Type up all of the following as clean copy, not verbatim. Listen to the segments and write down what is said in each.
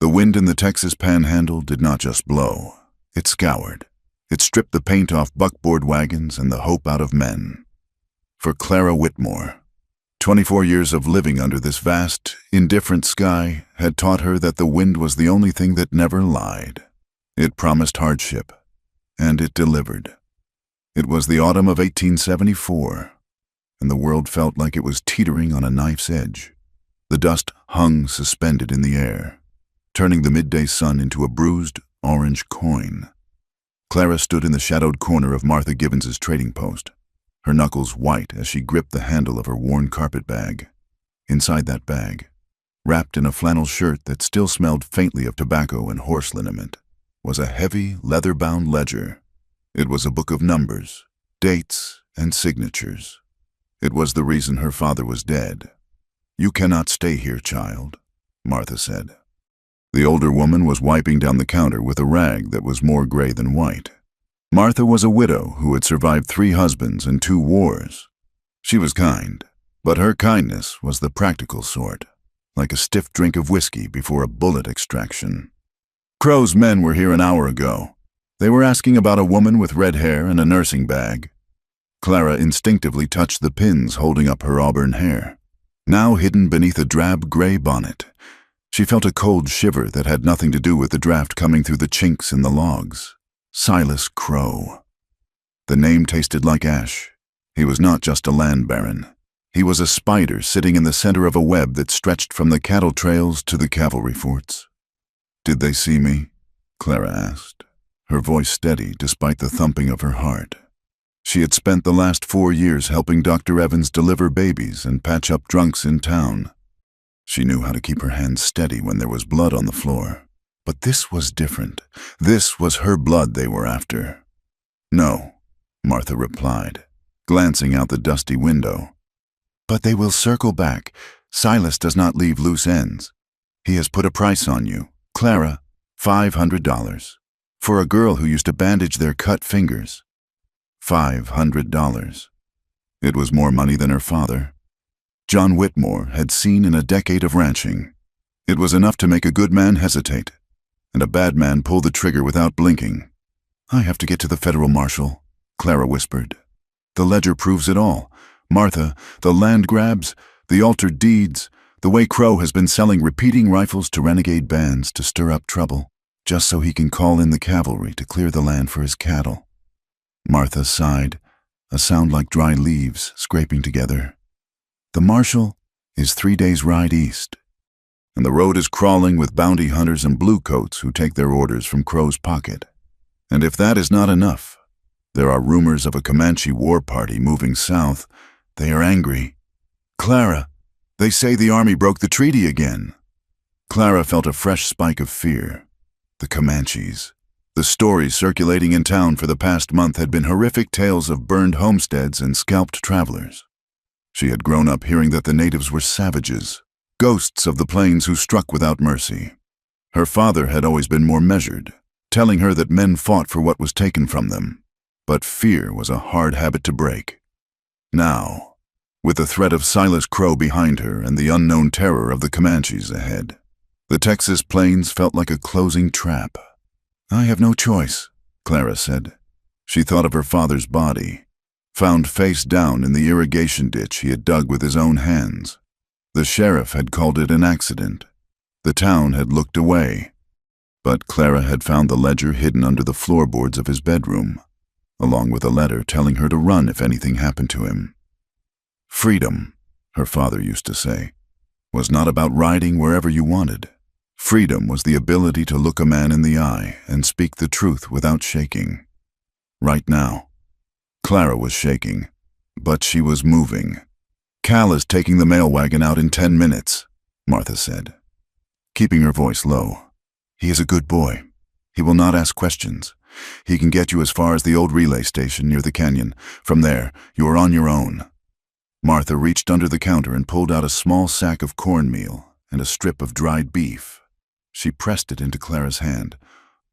The wind in the Texas Panhandle did not just blow. It scoured. It stripped the paint off buckboard wagons and the hope out of men. For Clara Whitmore, 24 years of living under this vast, indifferent sky had taught her that the wind was the only thing that never lied. It promised hardship, and it delivered. It was the autumn of 1874, and the world felt like it was teetering on a knife's edge. The dust hung suspended in the air, turning the midday sun into a bruised orange coin. Clara stood in the shadowed corner of Martha Gibbons's trading post, her knuckles white as she gripped the handle of her worn carpet bag. Inside that bag, wrapped in a flannel shirt that still smelled faintly of tobacco and horse liniment, was a heavy, leather-bound ledger. It was a book of numbers, dates, and signatures. It was the reason her father was dead. "You cannot stay here, child," Martha said. The older woman was wiping down the counter with a rag that was more gray than white. Martha was a widow who had survived 3 husbands and 2 wars. She was kind, but her kindness was the practical sort, like a stiff drink of whiskey before a bullet extraction. "Crow's men were here an hour ago. They were asking about a woman with red hair and a nursing bag." Clara instinctively touched the pins holding up her auburn hair, now hidden beneath a drab gray bonnet. She felt a cold shiver that had nothing to do with the draft coming through the chinks in the logs. Silas Crow. The name tasted like ash. He was not just a land baron. He was a spider sitting in the center of a web that stretched from the cattle trails to the cavalry forts. "Did they see me?" Clara asked, her voice steady despite the thumping of her heart. She had spent the last 4 years helping Dr. Evans deliver babies and patch up drunks in town. She knew how to keep her hands steady when there was blood on the floor. But this was different. This was her blood they were after. "No," Martha replied, glancing out the dusty window. "But they will circle back. Silas does not leave loose ends. He has put a price on you, Clara, $500. For a girl who used to bandage their cut fingers. $500. It was more money than her father, John Whitmore, had seen in a decade of ranching. It was enough to make a good man hesitate, and a bad man pull the trigger without blinking. "I have to get to the federal marshal," Clara whispered. "The ledger proves it all. Martha, the land grabs, the altered deeds, the way Crow has been selling repeating rifles to renegade bands to stir up trouble, just so he can call in the cavalry to clear the land for his cattle." Martha sighed, a sound like dry leaves scraping together. "The marshal is 3 days' ride east, and the road is crawling with bounty hunters and bluecoats who take their orders from Crow's pocket. And if that is not enough, there are rumors of a Comanche war party moving south. They are angry. Clara, they say the army broke the treaty again." Clara felt a fresh spike of fear. The Comanches. The stories circulating in town for the past month had been horrific tales of burned homesteads and scalped travelers. She had grown up hearing that the natives were savages, ghosts of the plains who struck without mercy. Her father had always been more measured, telling her that men fought for what was taken from them. But fear was a hard habit to break. Now, with the threat of Silas Crow behind her and the unknown terror of the Comanches ahead, the Texas plains felt like a closing trap. "I have no choice," Clara said. She thought of her father's body, found face down in the irrigation ditch he had dug with his own hands. The sheriff had called it an accident. The town had looked away. But Clara had found the ledger hidden under the floorboards of his bedroom, along with a letter telling her to run if anything happened to him. Freedom, her father used to say, was not about riding wherever you wanted. Freedom was the ability to look a man in the eye and speak the truth without shaking. Right now, Clara was shaking, but she was moving. "Cal is taking the mail wagon out in 10 minutes, Martha said, keeping her voice low. "He is a good boy. He will not ask questions. He can get you as far as the old relay station near the canyon. From there, you are on your own." Martha reached under the counter and pulled out a small sack of cornmeal and a strip of dried beef. She pressed it into Clara's hand.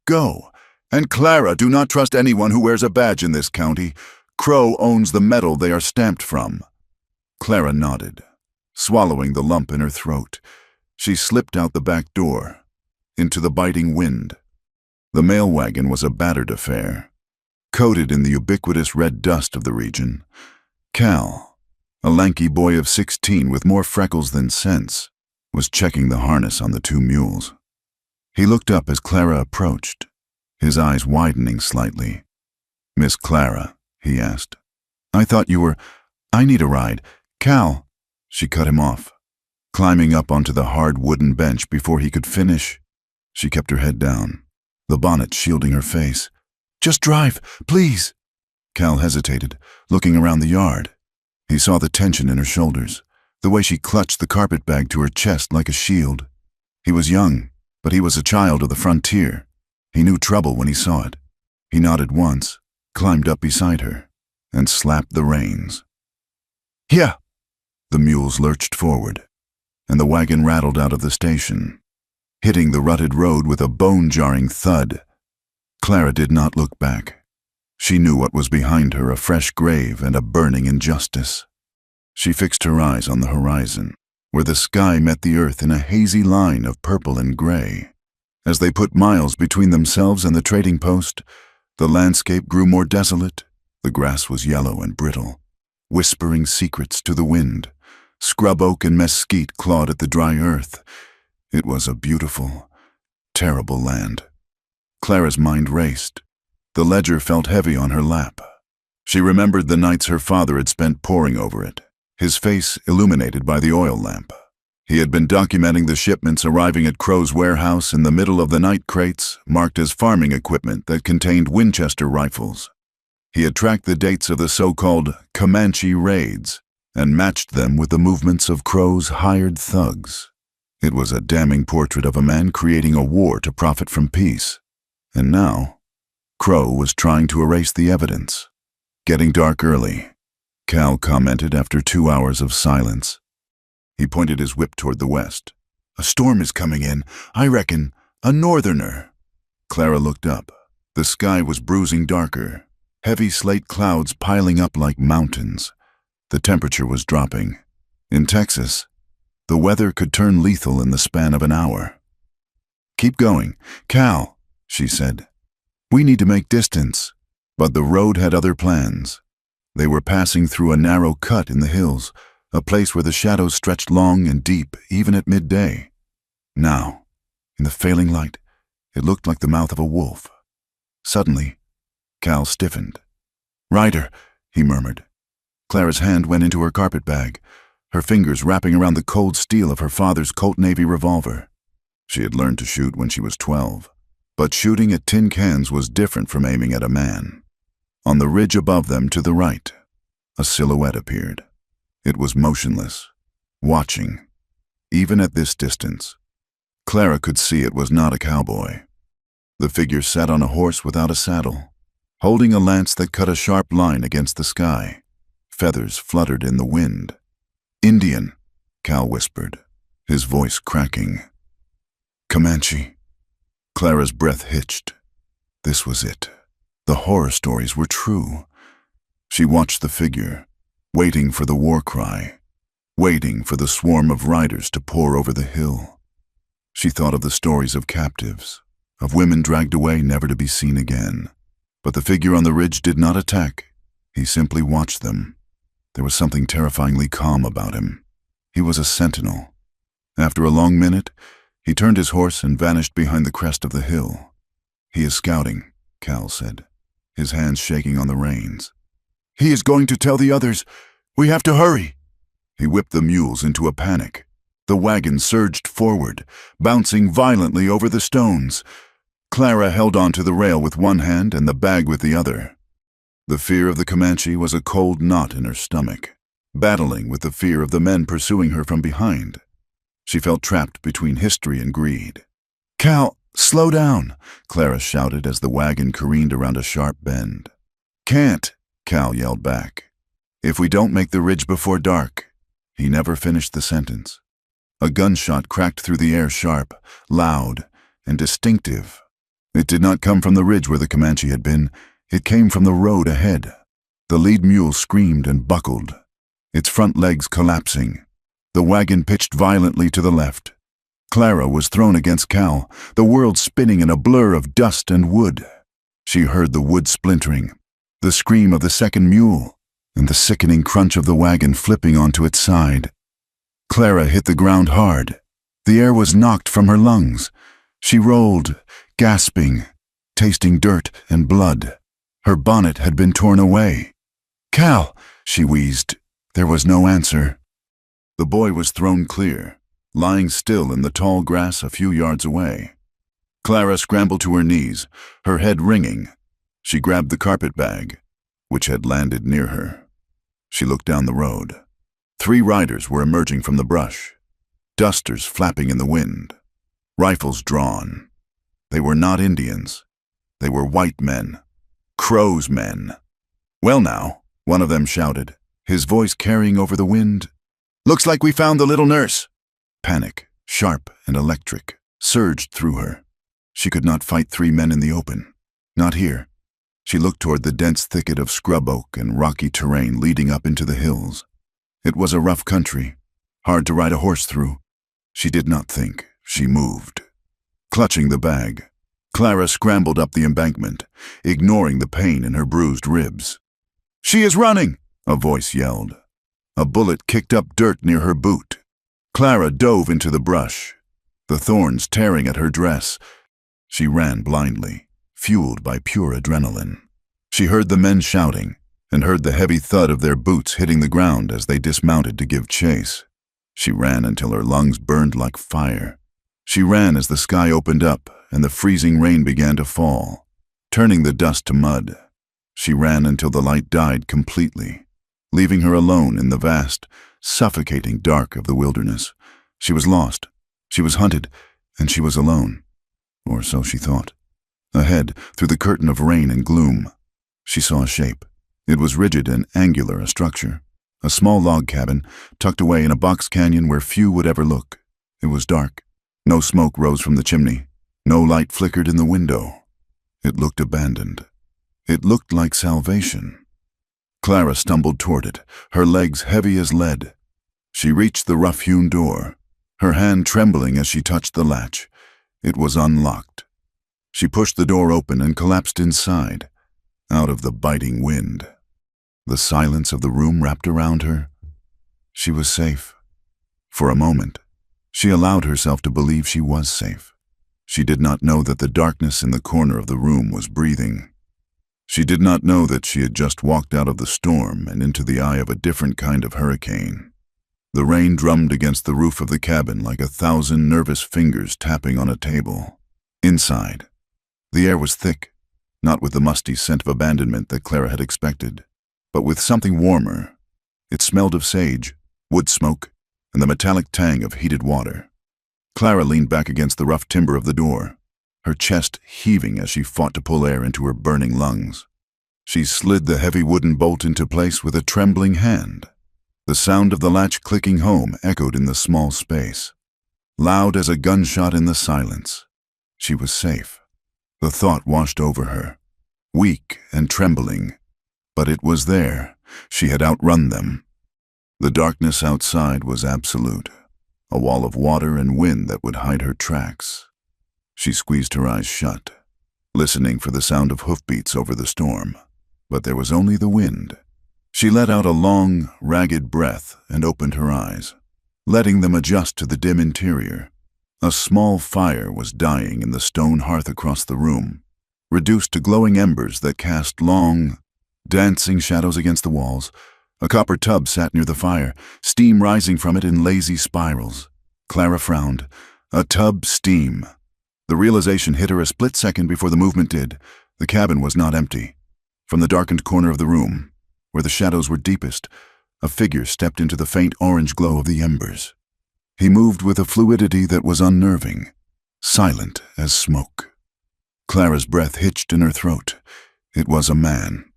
"Go. And Clara, do not trust anyone who wears a badge in this county. Crow owns the metal they are stamped from." Clara nodded, swallowing the lump in her throat. She slipped out the back door. into the biting wind. The mail wagon was a battered affair, coated in the ubiquitous red dust of the region. Cal, a lanky boy of 16 with more freckles than sense, was checking the harness on the two mules. He looked up as Clara approached, his eyes widening slightly. "Miss Clara," he asked. "I thought you were— I need a ride." "Cal," she cut him off, climbing up onto the hard wooden bench before he could finish. She kept her head down, the bonnet shielding her face. "Just drive, please." Cal hesitated, looking around the yard. He saw the tension in her shoulders, the way she clutched the carpet bag to her chest like a shield. He was young, but he was a child of the frontier. He knew trouble when he saw it. He nodded once, climbed up beside her, and slapped the reins. "Yeah!" The mules lurched forward, and the wagon rattled out of the station, hitting the rutted road with a bone-jarring thud. Clara did not look back. She knew what was behind her, a fresh grave and a burning injustice. She fixed her eyes on the horizon, where the sky met the earth in a hazy line of purple and gray. As they put miles between themselves and the trading post, the landscape grew more desolate. The grass was yellow and brittle, whispering secrets to the wind. Scrub oak and mesquite clawed at the dry earth. It was a beautiful, terrible land. Clara's mind raced. The ledger felt heavy on her lap. She remembered the nights her father had spent poring over it, his face illuminated by the oil lamp. He had been documenting the shipments arriving at Crow's warehouse in the middle of the night, crates marked as farming equipment that contained Winchester rifles. He had tracked the dates of the so-called Comanche raids and matched them with the movements of Crow's hired thugs. It was a damning portrait of a man creating a war to profit from peace. And now, Crow was trying to erase the evidence. "Getting dark early," Cal commented after 2 hours of silence. He pointed his whip toward the west. "A storm is coming in, I reckon. A northerner." Clara looked up. The sky was bruising darker, heavy slate clouds piling up like mountains. The temperature was dropping. In Texas, the weather could turn lethal in the span of an hour. "Keep going, Cal," she said. "We need to make distance." But the road had other plans. They were passing through a narrow cut in the hills, a place where the shadows stretched long and deep even at midday. Now, in the failing light, it looked like the mouth of a wolf. Suddenly, Cal stiffened. "Ryder," he murmured. Clara's hand went into her carpet bag, her fingers wrapping around the cold steel of her father's Colt Navy revolver. She had learned to shoot when she was 12, but shooting at tin cans was different from aiming at a man. On the ridge above them to the right, a silhouette appeared. It was motionless, watching. Even at this distance, Clara could see it was not a cowboy. The figure sat on a horse without a saddle, holding a lance that cut a sharp line against the sky. Feathers fluttered in the wind. "Indian," Cal whispered, his voice cracking. "Comanche." Clara's breath hitched. This was it. The horror stories were true. She watched the figure, waiting for the war cry, waiting for the swarm of riders to pour over the hill. She thought of the stories of captives, of women dragged away never to be seen again. But the figure on the ridge did not attack. He simply watched them. There was something terrifyingly calm about him. He was a sentinel. After a long minute, he turned his horse and vanished behind the crest of the hill. "He is scouting," Cal said, his hands shaking on the reins. "He is going to tell the others. We have to hurry." He whipped the mules into a panic. The wagon surged forward, bouncing violently over the stones. Clara held onto the rail with one hand and the bag with the other. The fear of the Comanche was a cold knot in her stomach, battling with the fear of the men pursuing her from behind. She felt trapped between history and greed. "Cal, slow down," Clara shouted as the wagon careened around a sharp bend. "Can't," Cal yelled back. "If we don't make the ridge before dark." He never finished the sentence. A gunshot cracked through the air sharp, loud, and distinctive. It did not come from the ridge where the Comanche had been. It came from the road ahead. The lead mule screamed and buckled, its front legs collapsing. The wagon pitched violently to the left. Clara was thrown against Cal, the world spinning in a blur of dust and wood. She heard the wood splintering, the scream of the second mule, and the sickening crunch of the wagon flipping onto its side. Clara hit the ground hard. The air was knocked from her lungs. She rolled, gasping, tasting dirt and blood. Her bonnet had been torn away. "Cal," she wheezed. There was no answer. The boy was thrown clear, lying still in the tall grass a few yards away. Clara scrambled to her knees, her head ringing. She grabbed the carpet bag, which had landed near her. She looked down the road. 3 riders were emerging from the brush, dusters flapping in the wind, rifles drawn. They were not Indians. They were white men, Crow's men. "Well now," one of them shouted, his voice carrying over the wind. "Looks like we found the little nurse." Panic, sharp and electric, surged through her. She could not fight 3 men in the open. Not here. She looked toward the dense thicket of scrub oak and rocky terrain leading up into the hills. It was a rough country, hard to ride a horse through. She did not think. She moved. Clutching the bag, Clara scrambled up the embankment, ignoring the pain in her bruised ribs. "She is running!" a voice yelled. A bullet kicked up dirt near her boot. Clara dove into the brush, the thorns tearing at her dress. She ran blindly, fueled by pure adrenaline. She heard the men shouting and heard the heavy thud of their boots hitting the ground as they dismounted to give chase. She ran until her lungs burned like fire. She ran as the sky opened up and the freezing rain began to fall, turning the dust to mud. She ran until the light died completely, leaving her alone in the vast, suffocating dark of the wilderness. She was lost, she was hunted, and she was alone. Or so she thought. Ahead, through the curtain of rain and gloom, she saw a shape. It was rigid and angular, a structure. A small log cabin, tucked away in a box canyon where few would ever look. It was dark. No smoke rose from the chimney. No light flickered in the window. It looked abandoned. It looked like salvation. Clara stumbled toward it, her legs heavy as lead. She reached the rough-hewn door, her hand trembling as she touched the latch. It was unlocked. She pushed the door open and collapsed inside, out of the biting wind. The silence of the room wrapped around her. She was safe. For a moment, she allowed herself to believe she was safe. She did not know that the darkness in the corner of the room was breathing. She did not know that she had just walked out of the storm and into the eye of a different kind of hurricane. The rain drummed against the roof of the cabin like 1,000 nervous fingers tapping on a table. Inside, the air was thick, not with the musty scent of abandonment that Clara had expected, but with something warmer. It smelled of sage, wood smoke, and the metallic tang of heated water. Clara leaned back against the rough timber of the door, her chest heaving as she fought to pull air into her burning lungs. She slid the heavy wooden bolt into place with a trembling hand. The sound of the latch clicking home echoed in the small space, loud as a gunshot in the silence. She was safe. The thought washed over her, weak and trembling, but it was there. She had outrun them. The darkness outside was absolute, a wall of water and wind that would hide her tracks. She squeezed her eyes shut, listening for the sound of hoofbeats over the storm, but there was only the wind. She let out a long, ragged breath and opened her eyes, letting them adjust to the dim interior. A small fire was dying in the stone hearth across the room, reduced to glowing embers that cast long, dancing shadows against the walls. A copper tub sat near the fire, steam rising from it in lazy spirals. Clara frowned. A tub steam. The realization hit her a split second before the movement did. The cabin was not empty. From the darkened corner of the room, where the shadows were deepest, a figure stepped into the faint orange glow of the embers. He moved with a fluidity that was unnerving, silent as smoke. Clara's breath hitched in her throat. It was a man,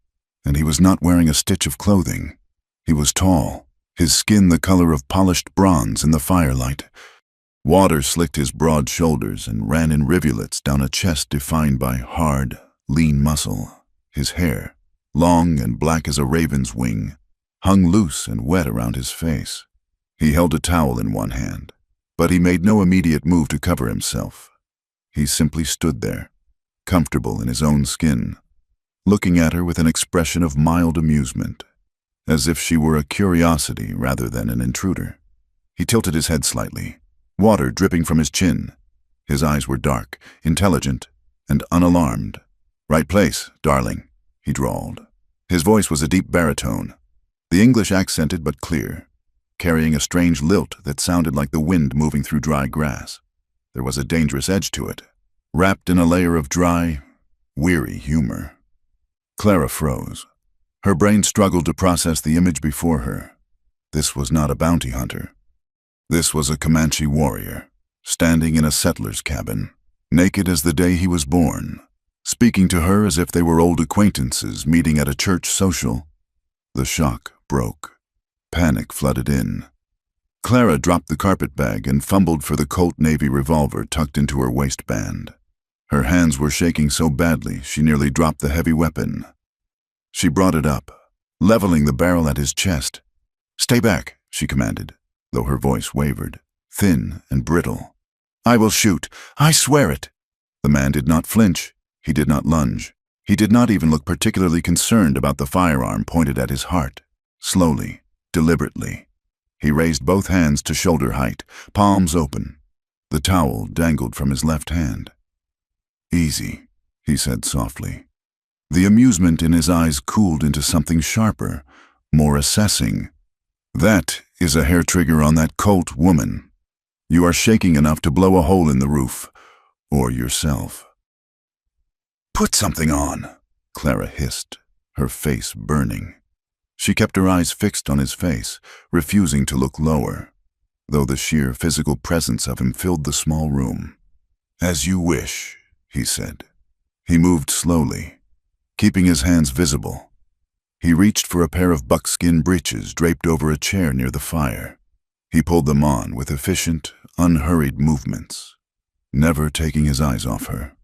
and he was not wearing a stitch of clothing. He was tall, his skin the color of polished bronze in the firelight. Water slicked his broad shoulders and ran in rivulets down a chest defined by hard, lean muscle. His hair, long and black as a raven's wing, hung loose and wet around his face. He held a towel in one hand, But he made no immediate move to cover himself. He simply stood there, comfortable in his own skin, looking at her with an expression of mild amusement, as if she were a curiosity rather than an intruder. He tilted his head slightly, water dripping from his chin. His eyes were dark, intelligent, and unalarmed. "Right place, darling," he drawled. His voice was a deep baritone, the English accented but clear, carrying a strange lilt that sounded like the wind moving through dry grass. There was a dangerous edge to it, wrapped in a layer of dry, weary humor. Clara froze. Her brain struggled to process the image before her. This was not a bounty hunter. This was a Comanche warrior, standing in a settler's cabin, naked as the day he was born, speaking to her as if they were old acquaintances meeting at a church social. The shock broke. Panic flooded in. Clara dropped the carpet bag and fumbled for the Colt Navy revolver tucked into her waistband. Her hands were shaking so badly she nearly dropped the heavy weapon. She brought it up, leveling the barrel at his chest. "Stay back," she commanded, though her voice wavered, thin and brittle. "I will shoot. I swear it." The man did not flinch. He did not lunge. He did not even look particularly concerned about the firearm pointed at his heart. Slowly, deliberately, he raised both hands to shoulder height, palms open. The towel dangled from his left hand. "Easy," he said softly. The amusement in his eyes cooled into something sharper, more assessing. "That is a hair trigger on that Colt woman. You are shaking enough to blow a hole in the roof, or yourself." "Put something on," Clara hissed, her face burning. She kept her eyes fixed on his face, refusing to look lower, though the sheer physical presence of him filled the small room. "As you wish," he said. He moved slowly, keeping his hands visible. He reached for a pair of buckskin breeches draped over a chair near the fire. He pulled them on with efficient, unhurried movements, never taking his eyes off her.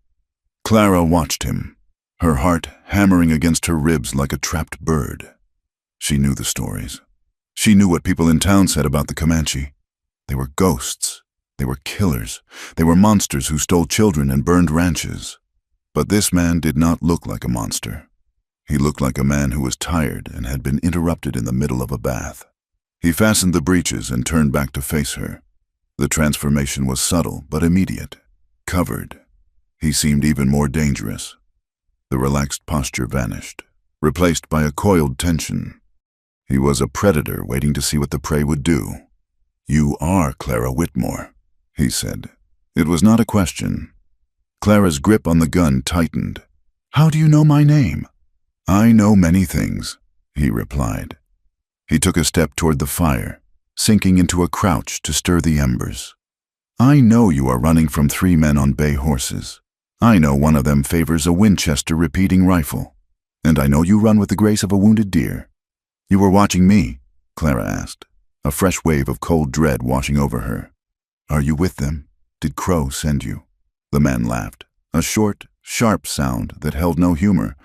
Clara watched him, her heart hammering against her ribs like a trapped bird. She knew the stories. She knew what people in town said about the Comanche. They were ghosts. They were killers. They were monsters who stole children and burned ranches. But this man did not look like a monster. He looked like a man who was tired and had been interrupted in the middle of a bath. He fastened the breeches and turned back to face her. The transformation was subtle but immediate. Covered, he seemed even more dangerous. The relaxed posture vanished, replaced by a coiled tension. He was a predator waiting to see what the prey would do. "You are Clara Whitmore," he said. It was not a question. Clara's grip on the gun tightened. "How do you know my name?" "I know many things," he replied. He took a step toward the fire, sinking into a crouch to stir the embers. "I know you are running from 3 men on bay horses. I know one of them favors a Winchester repeating rifle. And I know you run with the grace of a wounded deer." "You were watching me?" Clara asked, a fresh wave of cold dread washing over her. "Are you with them? Did Crow send you?" The man laughed, a short, sharp sound that held no humor.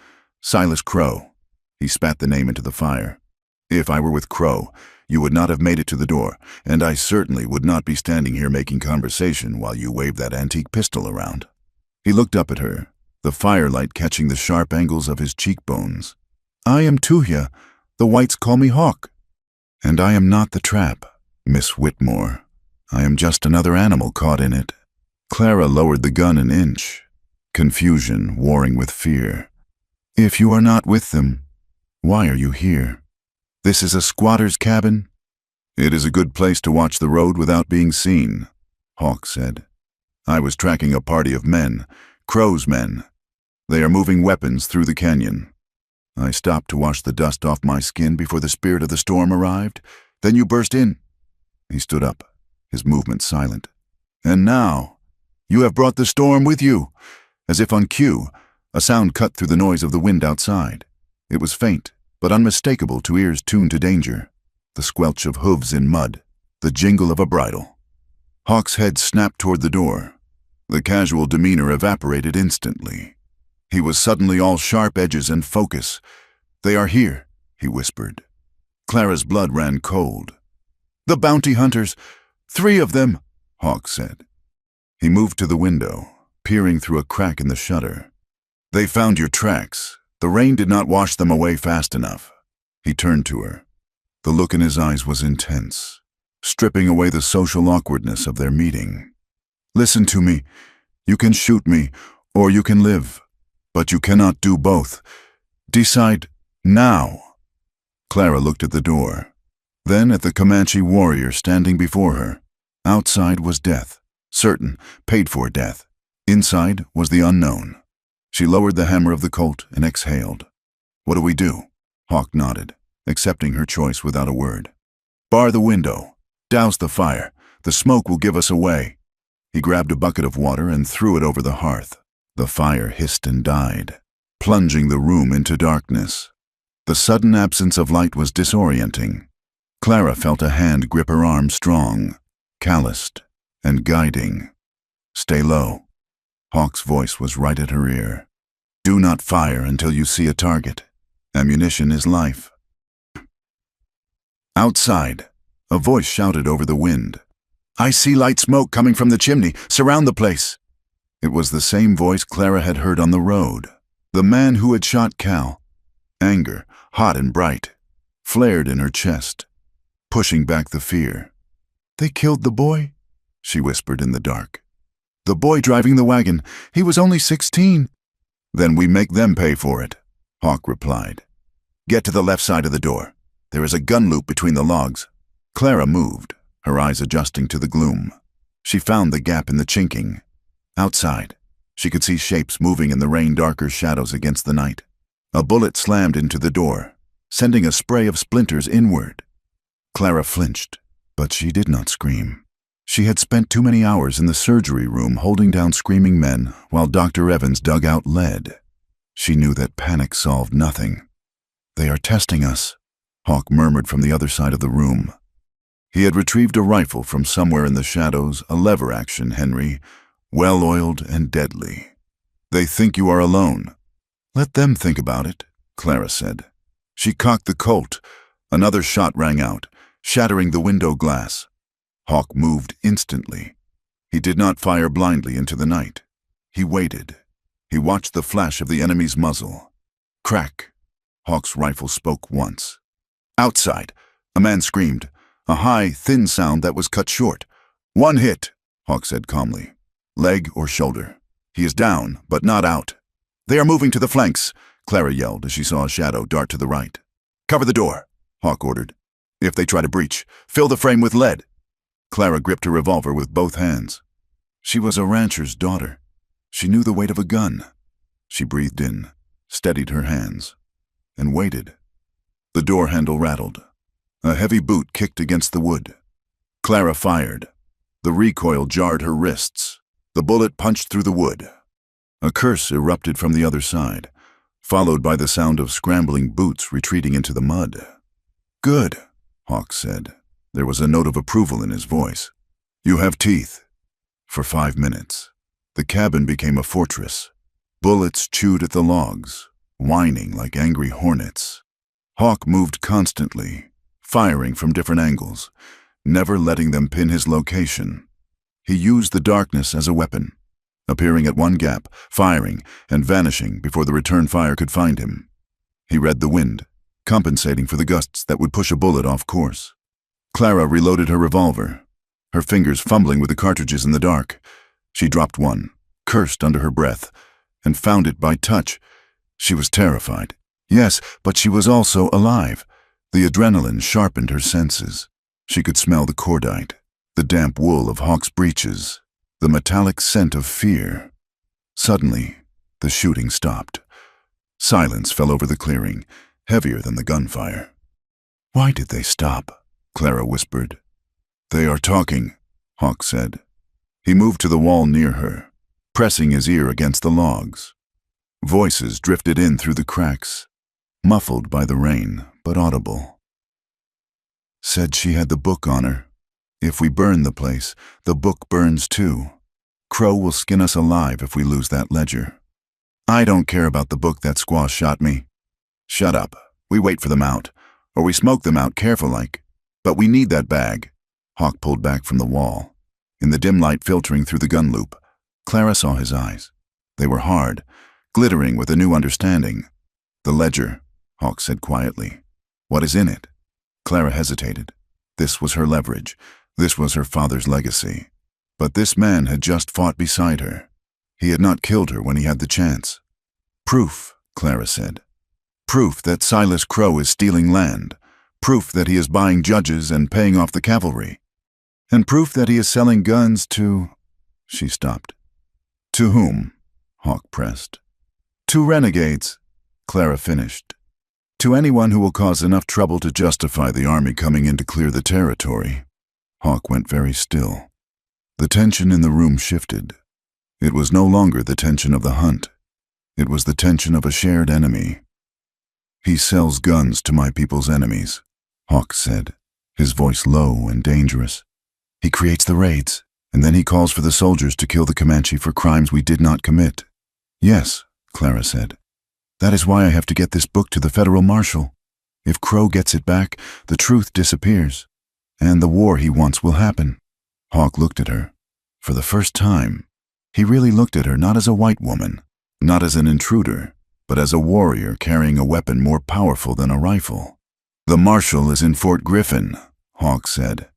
"Silas Crow." He spat the name into the fire. "If I were with Crow, you would not have made it to the door, and I certainly would not be standing here making conversation while you waved that antique pistol around." He looked up at her, the firelight catching the sharp angles of his cheekbones. "I am Tuhya. The whites call me Hawk." "And I am not the trap, Miss Whitmore. I am just another animal caught in it." Clara lowered the gun an inch, confusion warring with fear. "If you are not with them, why are you here? This is a squatter's cabin?" "It is a good place to watch the road without being seen," Hawk said. "I was tracking a party of men, Crow's men. They are moving weapons through the canyon. I stopped to wash the dust off my skin before the spirit of the storm arrived. Then you burst in." He stood up, his movement silent. "And now, you have brought the storm with you." As if on cue, a sound cut through the noise of the wind outside. It was faint, but unmistakable to ears tuned to danger. The squelch of hooves in mud, the jingle of a bridle. Hawk's head snapped toward the door. The casual demeanor evaporated instantly. He was suddenly all sharp edges and focus. "They are here," he whispered. Clara's blood ran cold. "The bounty hunters! 3 of them!" Hawk said. He moved to the window, peering through a crack in the shutter. They found your tracks. The rain did not wash them away fast enough. He turned to her. The look in his eyes was intense, stripping away the social awkwardness of their meeting. Listen to me. You can shoot me, or you can live, but you cannot do both. Decide now. Clara looked at the door, then at the Comanche warrior standing before her. Outside was death, certain, paid-for death. Inside was the unknown. She lowered the hammer of the Colt and exhaled. What do we do? Hawk nodded, accepting her choice without a word. Bar the window. Douse the fire. The smoke will give us away. He grabbed a bucket of water and threw it over the hearth. The fire hissed and died, plunging the room into darkness. The sudden absence of light was disorienting. Clara felt a hand grip her arm strong, calloused, and guiding. Stay low. Hawk's voice was right at her ear. Do not fire until you see a target. Ammunition is life. Outside, a voice shouted over the wind. I see light smoke coming from the chimney. Surround the place. It was the same voice Clara had heard on the road. The man who had shot Cal. Anger, hot and bright, flared in her chest, pushing back the fear. They killed the boy, she whispered in the dark. The boy driving the wagon. He was only 16. Then we make them pay for it, Hawk replied. Get to the left side of the door. There is a gun loop between the logs. Clara moved, her eyes adjusting to the gloom. She found the gap in the chinking. Outside, she could see shapes moving in the rain-darker shadows against the night. A bullet slammed into the door, sending a spray of splinters inward. Clara flinched, but she did not scream. She had spent too many hours in the surgery room holding down screaming men while Dr. Evans dug out lead. She knew that panic solved nothing. They are testing us, Hawk murmured from the other side of the room. He had retrieved a rifle from somewhere in the shadows, a lever-action Henry, well-oiled and deadly. They think you are alone. Let them think about it, Clara said. She cocked the Colt. Another shot rang out, shattering the window glass. Hawk moved instantly. He did not fire blindly into the night. He waited. He watched the flash of the enemy's muzzle. Crack. Hawk's rifle spoke once. Outside, a man screamed, a high, thin sound that was cut short. One hit, Hawk said calmly. Leg or shoulder. He is down, but not out. They are moving to the flanks, Clara yelled as she saw a shadow dart to the right. Cover the door, Hawk ordered. If they try to breach, fill the frame with lead. Clara gripped her revolver with both hands. She was a rancher's daughter. She knew the weight of a gun. She breathed in, steadied her hands, and waited. The door handle rattled. A heavy boot kicked against the wood. Clara fired. The recoil jarred her wrists. The bullet punched through the wood. A curse erupted from the other side, followed by the sound of scrambling boots retreating into the mud. Good, Hawk said. There was a note of approval in his voice. You have teeth. For 5 minutes, the cabin became a fortress. Bullets chewed at the logs, whining like angry hornets. Hawk moved constantly, firing from different angles, never letting them pin his location. He used the darkness as a weapon, appearing at one gap, firing, and vanishing before the return fire could find him. He read the wind, compensating for the gusts that would push a bullet off course. Clara reloaded her revolver, her fingers fumbling with the cartridges in the dark. She dropped one, cursed under her breath, and found it by touch. She was terrified. Yes, but she was also alive. The adrenaline sharpened her senses. She could smell the cordite, the damp wool of Hawk's breeches, the metallic scent of fear. Suddenly, the shooting stopped. Silence fell over the clearing, heavier than the gunfire. Why did they stop? Clara whispered. They are talking, Hawk said. He moved to the wall near her, pressing his ear against the logs. Voices drifted in through the cracks, muffled by the rain, but audible. Said she had the book on her. If we burn the place, the book burns too. Crow will skin us alive if we lose that ledger. I don't care about the book that squaw shot me. Shut up. We wait for them out, or we smoke them out careful like. But we need that bag. Hawk pulled back from the wall. In the dim light filtering through the gun loop, Clara saw his eyes. They were hard, glittering with a new understanding. "The ledger," Hawk said quietly. "What is in it?" Clara hesitated. This was her leverage. This was her father's legacy. But this man had just fought beside her. He had not killed her when he had the chance. "Proof," Clara said. "Proof that Silas Crow is stealing land. Proof that he is buying judges and paying off the cavalry. And proof that he is selling guns to—" She stopped. "To whom?" Hawk pressed. "To renegades," Clara finished. "To anyone who will cause enough trouble to justify the army coming in to clear the territory." Hawk went very still. The tension in the room shifted. It was no longer the tension of the hunt. It was the tension of a shared enemy. "He sells guns to my people's enemies," Hawk said, his voice low and dangerous. "He creates the raids, and then he calls for the soldiers to kill the Comanche for crimes we did not commit." "Yes," Clara said. "That is why I have to get this book to the federal marshal. If Crow gets it back, the truth disappears, and the war he wants will happen." Hawk looked at her. For the first time, he really looked at her not as a white woman, not as an intruder, but as a warrior carrying a weapon more powerful than a rifle. "The marshal is in Fort Griffin," Hawk said.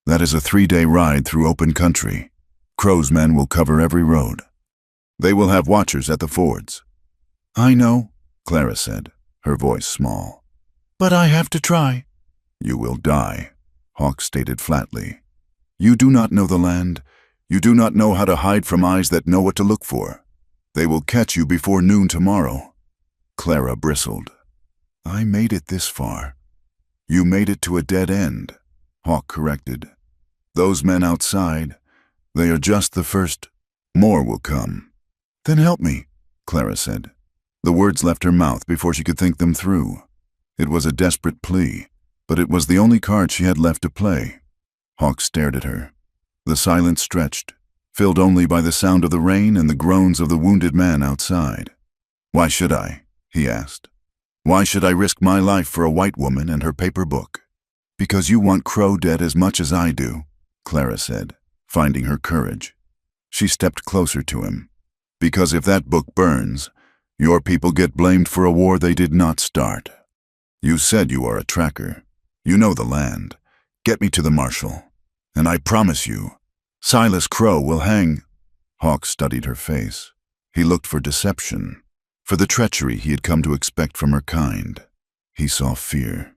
"That is a 3-day ride through open country. Crow's men will cover every road. They will have watchers at the fords." "I know," Clara said, her voice small. "But I have to try." "You will die," Hawk stated flatly. "You do not know the land. You do not know how to hide from eyes that know what to look for. They will catch you before noon tomorrow." Clara bristled. "I made it this far." "You made it to a dead end," Hawk corrected. "Those men outside, they are just the first. More will come." "Then help me," Clara said. The words left her mouth before she could think them through. It was a desperate plea, but it was the only card she had left to play. Hawk stared at her. The silence stretched, filled only by the sound of the rain and the groans of the wounded man outside. "Why should I?" he asked. "Why should I risk my life for a white woman and her paper book?" "Because you want Crow dead as much as I do," Clara said, finding her courage. She stepped closer to him. "Because if that book burns, your people get blamed for a war they did not start. You said you are a tracker. You know the land. Get me to the marshal. And I promise you, Silas Crow will hang." Hawk studied her face. He looked for deception, for the treachery he had come to expect from her kind. He saw fear.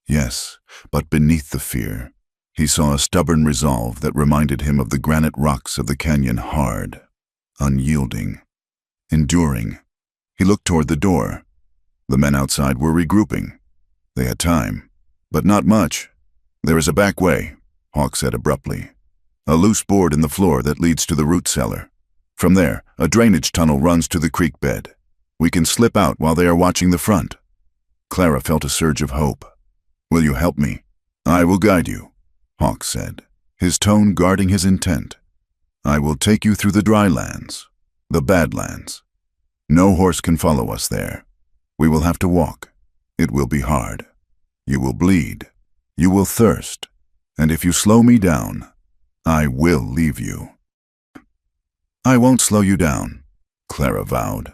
Yes, but beneath the fear, he saw a stubborn resolve that reminded him of the granite rocks of the canyon, hard, unyielding, enduring. He looked toward the door. The men outside were regrouping. They had time, but not much. "There is a back way," Hawk said abruptly. "A loose board in the floor that leads to the root cellar. From there, a drainage tunnel runs to the creek bed. We can slip out while they are watching the front." Clara felt a surge of hope. "Will you help me?" "I will guide you," Hawk said, his tone guarding his intent. "I will take you through the dry lands, the badlands. No horse can follow us there. We will have to walk. It will be hard. You will bleed. You will thirst. And if you slow me down, I will leave you." "I won't slow you down," Clara vowed.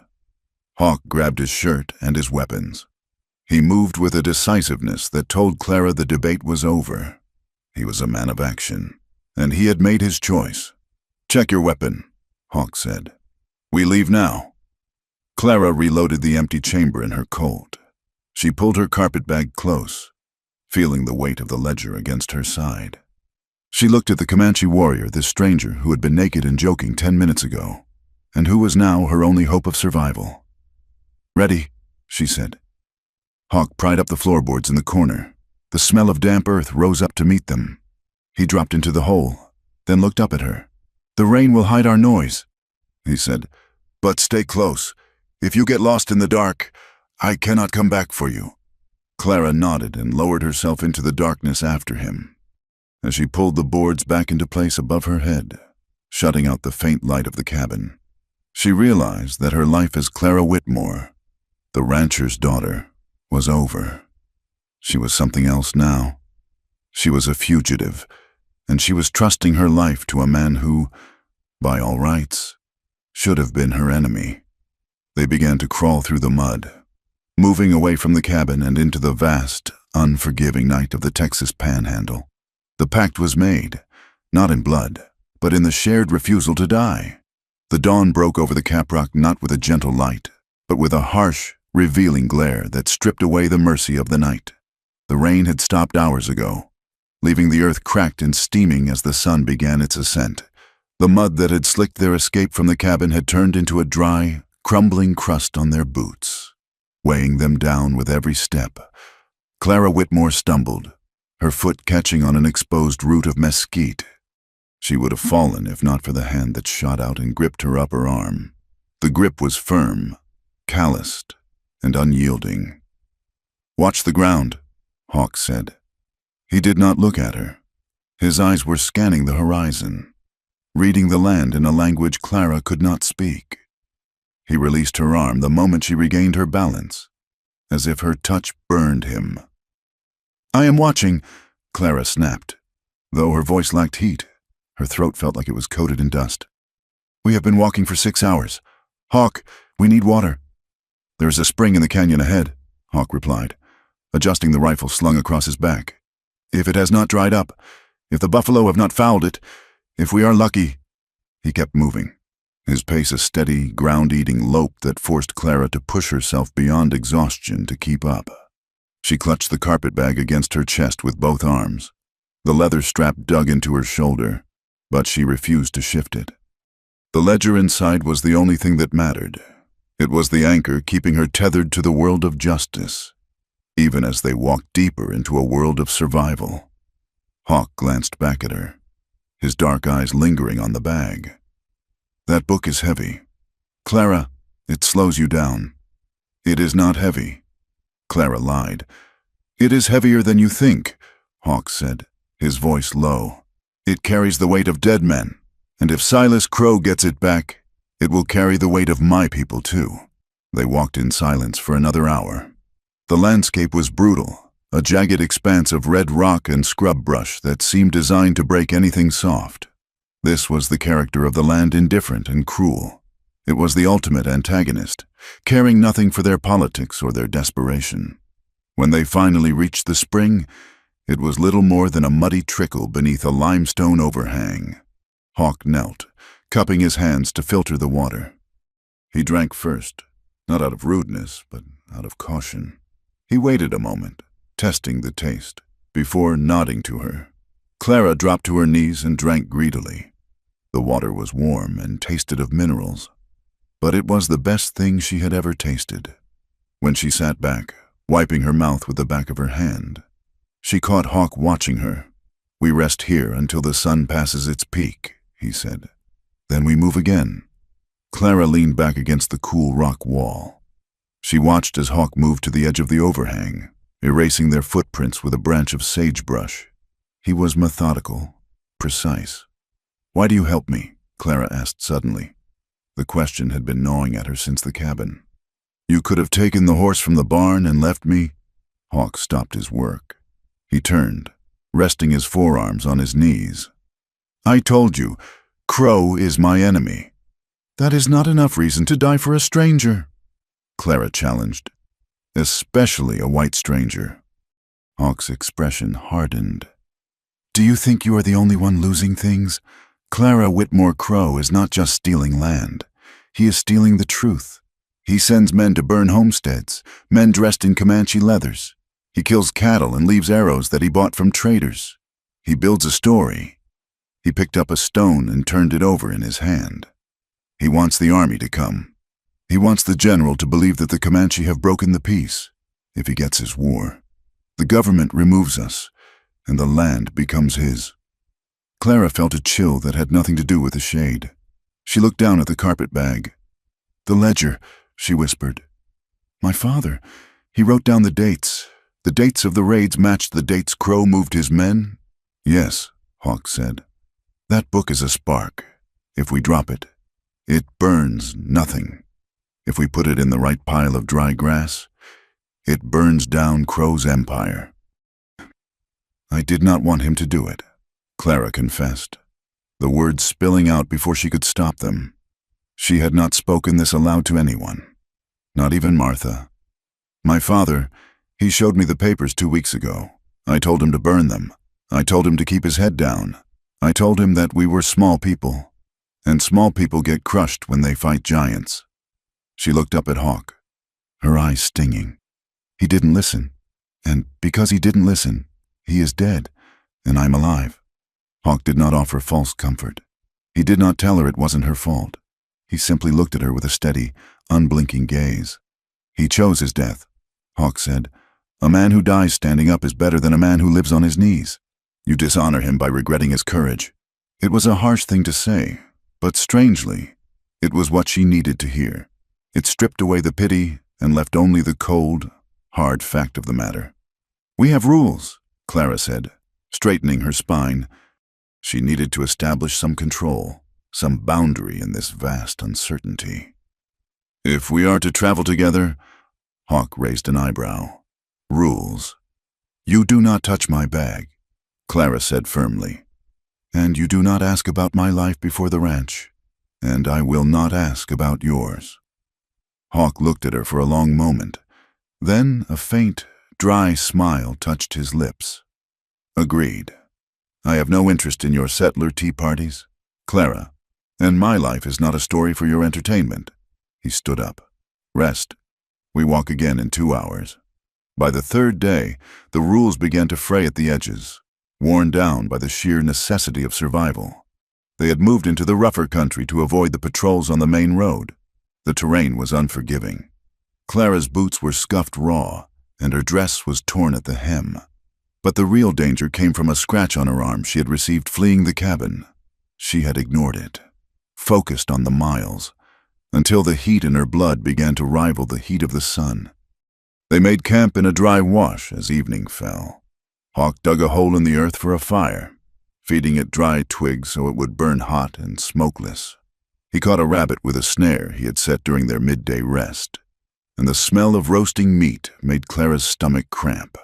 Hawk grabbed his shirt and his weapons. He moved with a decisiveness that told Clara the debate was over. He was a man of action, and he had made his choice. "Check your weapon," Hawk said. "We leave now." Clara reloaded the empty chamber in her Colt. She pulled her carpetbag close, feeling the weight of the ledger against her side. She looked at the Comanche warrior, this stranger who had been naked and joking 10 minutes ago, and who was now her only hope of survival. "Ready," she said. Hawk pried up the floorboards in the corner. The smell of damp earth rose up to meet them. He dropped into the hole, then looked up at her. "The rain will hide our noise," he said, "but stay close. If you get lost in the dark, I cannot come back for you." Clara nodded and lowered herself into the darkness after him. As she pulled the boards back into place above her head, shutting out the faint light of the cabin, she realized that her life as Clara Whitmore, the rancher's daughter, was over. She was something else now. She was a fugitive, and she was trusting her life to a man who, by all rights, should have been her enemy. They began to crawl through the mud, moving away from the cabin and into the vast, unforgiving night of the Texas Panhandle. The pact was made, not in blood, but in the shared refusal to die. The dawn broke over the caprock not with a gentle light, but with a harsh, revealing glare that stripped away the mercy of the night. The rain had stopped hours ago, leaving the earth cracked and steaming as the sun began its ascent. The mud that had slicked their escape from the cabin had turned into a dry, crumbling crust on their boots, weighing them down with every step. Clara Whitmore stumbled, her foot catching on an exposed root of mesquite. She would have fallen if not for the hand that shot out and gripped her upper arm. The grip was firm, calloused, and unyielding. "Watch the ground," Hawk said. He did not look at her. His eyes were scanning the horizon, reading the land in a language Clara could not speak. He released her arm the moment she regained her balance, as if her touch burned him. "I am watching," Clara snapped. Though her voice lacked heat, her throat felt like it was coated in dust. "We have been walking for 6 hours. Hawk, we need water." "There is a spring in the canyon ahead," Hawk replied, adjusting the rifle slung across his back. "If it has not dried up, if the buffalo have not fouled it, if we are lucky—" He kept moving, his pace a steady, ground-eating lope that forced Clara to push herself beyond exhaustion to keep up. She clutched the carpetbag against her chest with both arms. The leather strap dug into her shoulder, but she refused to shift it. The ledger inside was the only thing that mattered. It was the anchor keeping her tethered to the world of justice, even as they walked deeper into a world of survival. Hawk glanced back at her, his dark eyes lingering on the bag. "That book is heavy. Clara, it slows you down." "It is not heavy." Clara lied. "It is heavier than you think," Hawk said, his voice low. "It carries the weight of dead men, and if Silas Crow gets it back, it will carry the weight of my people too." They walked in silence for another hour. The landscape was brutal, a jagged expanse of red rock and scrub brush that seemed designed to break anything soft. This was the character of the land, indifferent and cruel. It was the ultimate antagonist, caring nothing for their politics or their desperation. When they finally reached the spring, it was little more than a muddy trickle beneath a limestone overhang. Hawk knelt, cupping his hands to filter the water. He drank first, not out of rudeness, but out of caution. He waited a moment, testing the taste, before nodding to her. Clara dropped to her knees and drank greedily. The water was warm and tasted of minerals, but it was the best thing she had ever tasted. When she sat back, wiping her mouth with the back of her hand, she caught Hawk watching her. "We rest here until the sun passes its peak," he said. "Then we move again." Clara leaned back against the cool rock wall. She watched as Hawk moved to the edge of the overhang, erasing their footprints with a branch of sagebrush. He was methodical, precise. "Why do you help me?" Clara asked suddenly. The question had been gnawing at her since the cabin. "You could have taken the horse from the barn and left me." Hawk stopped his work. He turned, resting his forearms on his knees. "I told you, Crow is my enemy." "That is not enough reason to die for a stranger," Clara challenged. "Especially a white stranger." Hawk's expression hardened. "Do you think you are the only one losing things? Clara Whitmore Crow is not just stealing land. He is stealing the truth. He sends men to burn homesteads, men dressed in Comanche leathers. He kills cattle and leaves arrows that he bought from traders. He builds a story." He picked up a stone and turned it over in his hand. "He wants the army to come. He wants the general to believe that the Comanche have broken the peace. If he gets his war, the government removes us, and the land becomes his." Clara felt a chill that had nothing to do with the shade. She looked down at the carpetbag. "The ledger," she whispered. "My father, he wrote down the dates. The dates of the raids matched the dates Crow moved his men?" "Yes," Hawk said. "That book is a spark. If we drop it, it burns nothing. If we put it in the right pile of dry grass, it burns down Crow's empire." "I did not want him to do it," Clara confessed, the words spilling out before she could stop them. She had not spoken this aloud to anyone, not even Martha. My father, he showed me the papers 2 weeks ago. I told him to burn them. I told him to keep his head down. I told him that we were small people, and small people get crushed when they fight giants. She looked up at Hawk, her eyes stinging. He didn't listen, and because he didn't listen, he is dead, and I'm alive. Hawk did not offer false comfort. He did not tell her it wasn't her fault. He simply looked at her with a steady, unblinking gaze. He chose his death, Hawk said. A man who dies standing up is better than a man who lives on his knees. You dishonor him by regretting his courage. It was a harsh thing to say, but strangely, it was what she needed to hear. It stripped away the pity and left only the cold, hard fact of the matter. We have rules, Clara said, straightening her spine. She needed to establish some control, some boundary in this vast uncertainty. If we are to travel together, Hawk raised an eyebrow. Rules. You do not touch my bag, Clara said firmly. And you do not ask about my life before the ranch, and I will not ask about yours. Hawk looked at her for a long moment. Then a faint, dry smile touched his lips. Agreed. I have no interest in your settler tea parties, Clara, and my life is not a story for your entertainment. He stood up. Rest. We walk again in 2 hours. By the third day, the rules began to fray at the edges, worn down by the sheer necessity of survival. They had moved into the rougher country to avoid the patrols on the main road. The terrain was unforgiving. Clara's boots were scuffed raw, and her dress was torn at the hem. But the real danger came from a scratch on her arm she had received fleeing the cabin. She had ignored it, focused on the miles, until the heat in her blood began to rival the heat of the sun. They made camp in a dry wash as evening fell. Hawk dug a hole in the earth for a fire, feeding it dry twigs so it would burn hot and smokeless. He caught a rabbit with a snare he had set during their midday rest, and the smell of roasting meat made Clara's stomach cramp.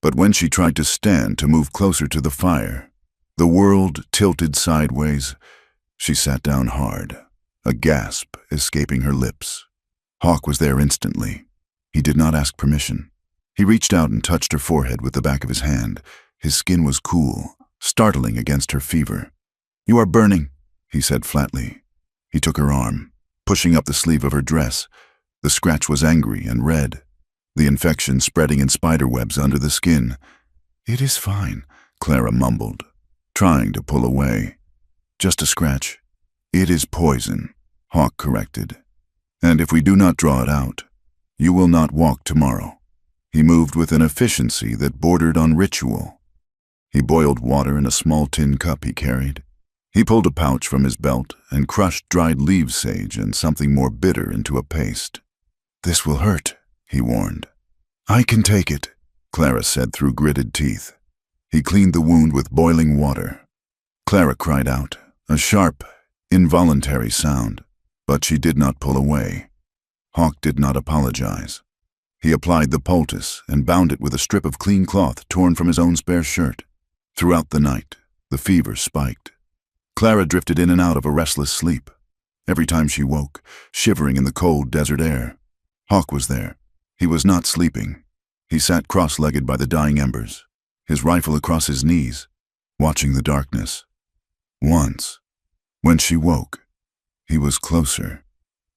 But when she tried to stand to move closer to the fire, the world tilted sideways. She sat down hard, a gasp escaping her lips. Hawk was there instantly. He did not ask permission. He reached out and touched her forehead with the back of his hand. His skin was cool, startling against her fever. You are burning, he said flatly. He took her arm, pushing up the sleeve of her dress. The scratch was angry and red, the infection spreading in spiderwebs under the skin. It is fine, Clara mumbled, trying to pull away. Just a scratch. It is poison, Hawk corrected. And if we do not draw it out, you will not walk tomorrow. He moved with an efficiency that bordered on ritual. He boiled water in a small tin cup he carried. He pulled a pouch from his belt and crushed dried leaf sage and something more bitter into a paste. This will hurt, he warned. I can take it, Clara said through gritted teeth. He cleaned the wound with boiling water. Clara cried out, a sharp, involuntary sound, but she did not pull away. Hawk did not apologize. He applied the poultice and bound it with a strip of clean cloth torn from his own spare shirt. Throughout the night, the fever spiked. Clara drifted in and out of a restless sleep. Every time she woke, shivering in the cold desert air. Hawk was there. He was not sleeping. He sat cross-legged by the dying embers, his rifle across his knees, watching the darkness. Once, when she woke, he was closer.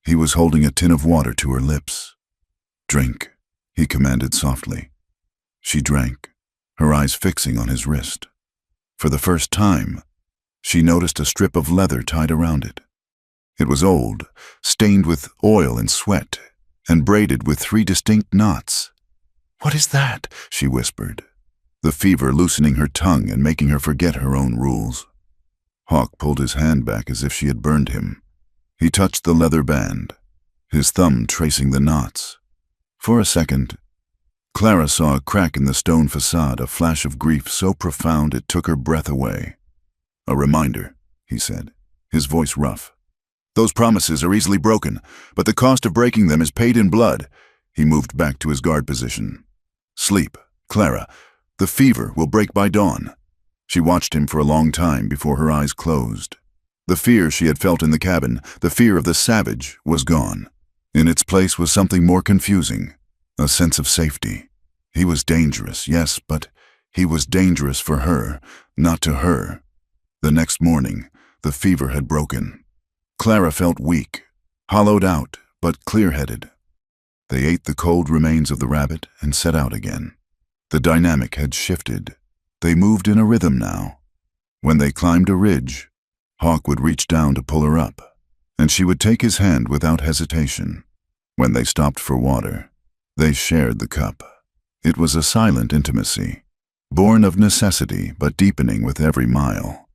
He was holding a tin of water to her lips. Drink, he commanded softly. She drank, her eyes fixing on his wrist. For the first time, she noticed a strip of leather tied around it. It was old, stained with oil and sweat, and braided with 3 distinct knots. What is that? She whispered, the fever loosening her tongue and making her forget her own rules. Hawk pulled his hand back as if she had burned him. He touched the leather band, his thumb tracing the knots. For a second, Clara saw a crack in the stone facade, a flash of grief so profound it took her breath away. A reminder, he said, his voice rough. Those promises are easily broken, but the cost of breaking them is paid in blood. He moved back to his guard position. Sleep, Clara. The fever will break by dawn. She watched him for a long time before her eyes closed. The fear she had felt in the cabin, the fear of the savage, was gone. In its place was something more confusing, a sense of safety. He was dangerous, yes, but he was dangerous for her, not to her. The next morning, the fever had broken. Clara felt weak, hollowed out, but clear-headed. They ate the cold remains of the rabbit and set out again. The dynamic had shifted. They moved in a rhythm now. When they climbed a ridge, Hawk would reach down to pull her up, and she would take his hand without hesitation. When they stopped for water, they shared the cup. It was a silent intimacy, born of necessity but deepening with every mile.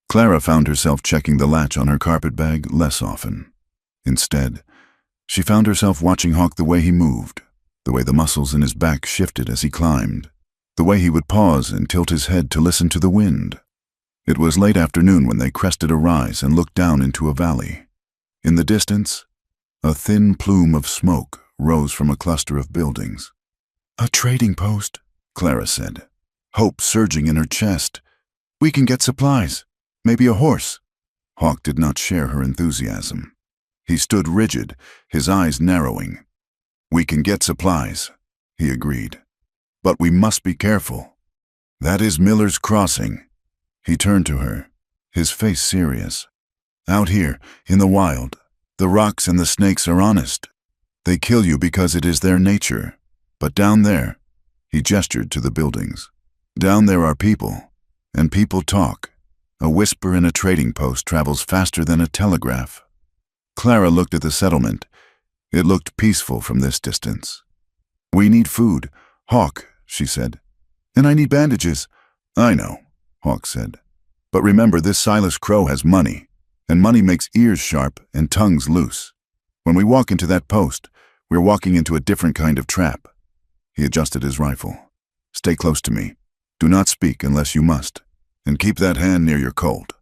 Clara found herself checking the latch on her carpet bag less often. Instead, she found herself watching Hawk the way he moved, the way the muscles in his back shifted as he climbed, the way he would pause and tilt his head to listen to the wind. It was late afternoon when they crested a rise and looked down into a valley. In the distance, a thin plume of smoke rose from a cluster of buildings. "A trading post," Clara said, hope surging in her chest. "We can get supplies, maybe a horse." Hawk did not share her enthusiasm. He stood rigid, his eyes narrowing. "We can get supplies," he agreed. "But we must be careful. That is Miller's Crossing." He turned to her, his face serious. "Out here, in the wild, the rocks and the snakes are honest. They kill you because it is their nature. But down there," he gestured to the buildings, "down there are people, and people talk. A whisper in a trading post travels faster than a telegraph." Clara looked at the settlement. It looked peaceful from this distance. "We need food, Hawk," she said. "And I need bandages." "I know," Hawk said. "But remember, this Silas Crow has money, and money makes ears sharp and tongues loose. When we walk into that post, we're walking into a different kind of trap." He adjusted his rifle. "Stay close to me. Do not speak unless you must, and keep that hand near your Colt."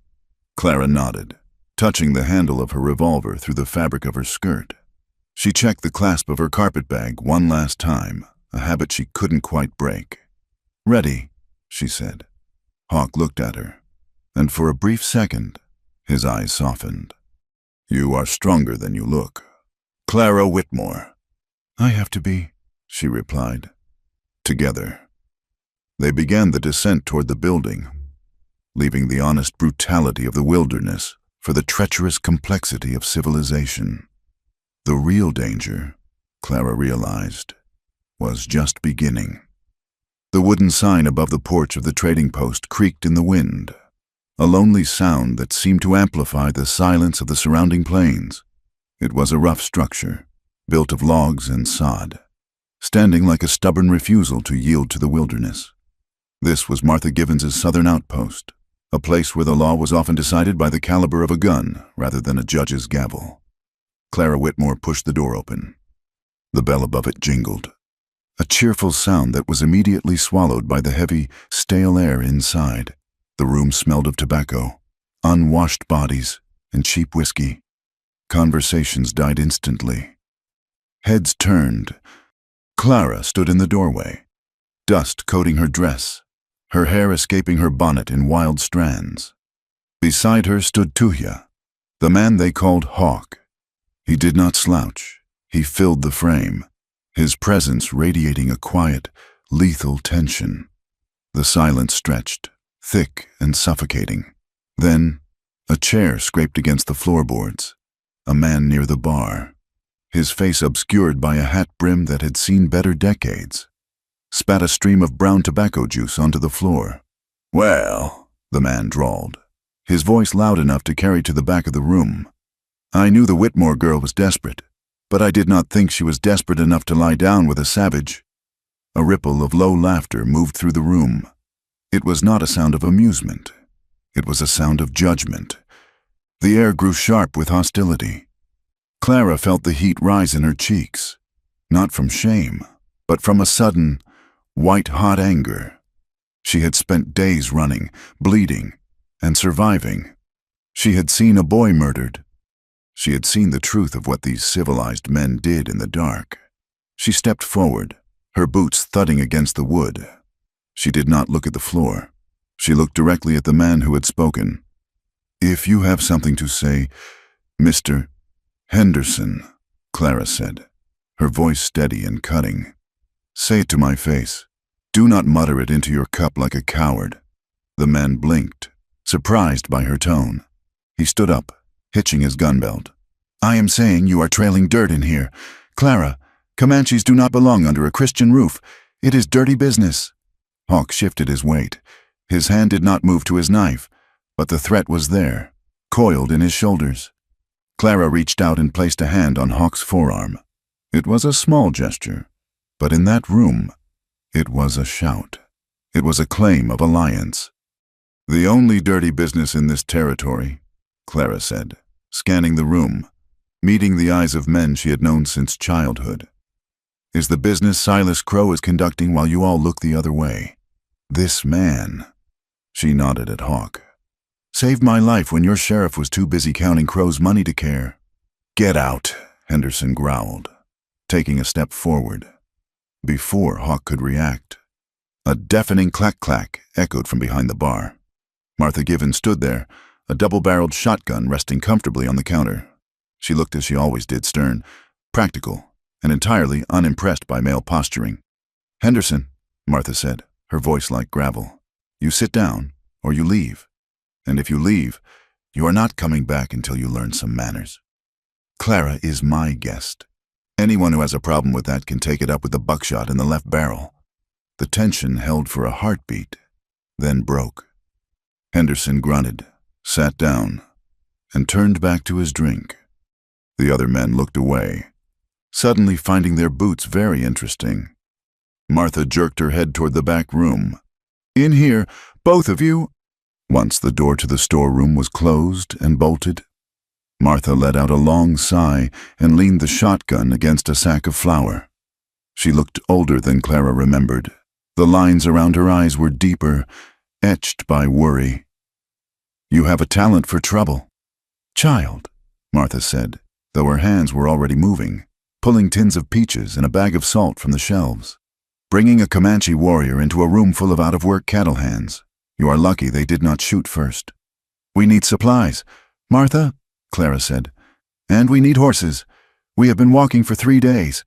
Clara nodded, touching the handle of her revolver through the fabric of her skirt. She checked the clasp of her carpet bag one last time, a habit she couldn't quite break. "Ready," she said. Hawk looked at her, and for a brief second, his eyes softened. "You are stronger than you look. Clara Whitmore." "I have to be," she replied. Together, they began the descent toward the building, leaving the honest brutality of the wilderness for the treacherous complexity of civilization. The real danger, Clara realized, was just beginning. The wooden sign above the porch of the trading post creaked in the wind, a lonely sound that seemed to amplify the silence of the surrounding plains. It was a rough structure, built of logs and sod, standing like a stubborn refusal to yield to the wilderness. This was Martha Givens's southern outpost, a place where the law was often decided by the caliber of a gun rather than a judge's gavel. Clara Whitmore pushed the door open. The bell above it jingled, a cheerful sound that was immediately swallowed by the heavy, stale air inside. The room smelled of tobacco, unwashed bodies, and cheap whiskey. Conversations died instantly. Heads turned. Clara stood in the doorway, dust coating her dress, her hair escaping her bonnet in wild strands. Beside her stood Tuhya, the man they called Hawk. He did not slouch. He filled the frame, his presence radiating a quiet, lethal tension. The silence stretched, thick and suffocating. Then, a chair scraped against the floorboards. A man near the bar, his face obscured by a hat brim that had seen better decades, spat a stream of brown tobacco juice onto the floor. "Well," the man drawled, his voice loud enough to carry to the back of the room. "I knew the Whitmore girl was desperate, but I did not think she was desperate enough to lie down with a savage." A ripple of low laughter moved through the room. It was not a sound of amusement. It was a sound of judgment. The air grew sharp with hostility. Clara felt the heat rise in her cheeks, not from shame, but from a sudden, white-hot anger. She had spent days running, bleeding, and surviving. She had seen a boy murdered. She had seen the truth of what these civilized men did in the dark. She stepped forward, her boots thudding against the wood. She did not look at the floor. She looked directly at the man who had spoken. "If you have something to say, Mr. Henderson," Clara said, her voice steady and cutting. "Say it to my face. Do not mutter it into your cup like a coward." The man blinked, surprised by her tone. He stood up, hitching his gun belt. "I am saying you are trailing dirt in here. Clara, Comanches do not belong under a Christian roof. It is dirty business." Hawk shifted his weight. His hand did not move to his knife, but the threat was there, coiled in his shoulders. Clara reached out and placed a hand on Hawk's forearm. It was a small gesture, but in that room, it was a shout. It was a claim of alliance. "The only dirty business in this territory," Clara said, scanning the room, meeting the eyes of men she had known since childhood, "is the business Silas Crow is conducting while you all look the other way. This man," she nodded at Hawk, "saved my life when your sheriff was too busy counting Crow's money to care." "Get out," Henderson growled, taking a step forward. Before Hawk could react, a deafening clack-clack echoed from behind the bar. Martha Given stood there, a double-barreled shotgun resting comfortably on the counter. She looked as she always did, stern, practical, and entirely unimpressed by male posturing. "Henderson," Martha said, her voice like gravel, "you sit down, or you leave. And if you leave, you are not coming back until you learn some manners. Clara is my guest. Anyone who has a problem with that can take it up with the buckshot in the left barrel." The tension held for a heartbeat, then broke. Henderson grunted, sat down, and turned back to his drink. The other men looked away, suddenly finding their boots very interesting. Martha jerked her head toward the back room. "In here, both of you." Once the door to the storeroom was closed and bolted, Martha let out a long sigh and leaned the shotgun against a sack of flour. She looked older than Clara remembered. The lines around her eyes were deeper, etched by worry. "You have a talent for trouble." "Child," Martha said, though her hands were already moving, pulling tins of peaches and a bag of salt from the shelves. "Bringing a Comanche warrior into a room full of out-of-work cattle hands. You are lucky they did not shoot first." "We need supplies." "Martha," Clara said, "and we need horses. We have been walking for 3 days."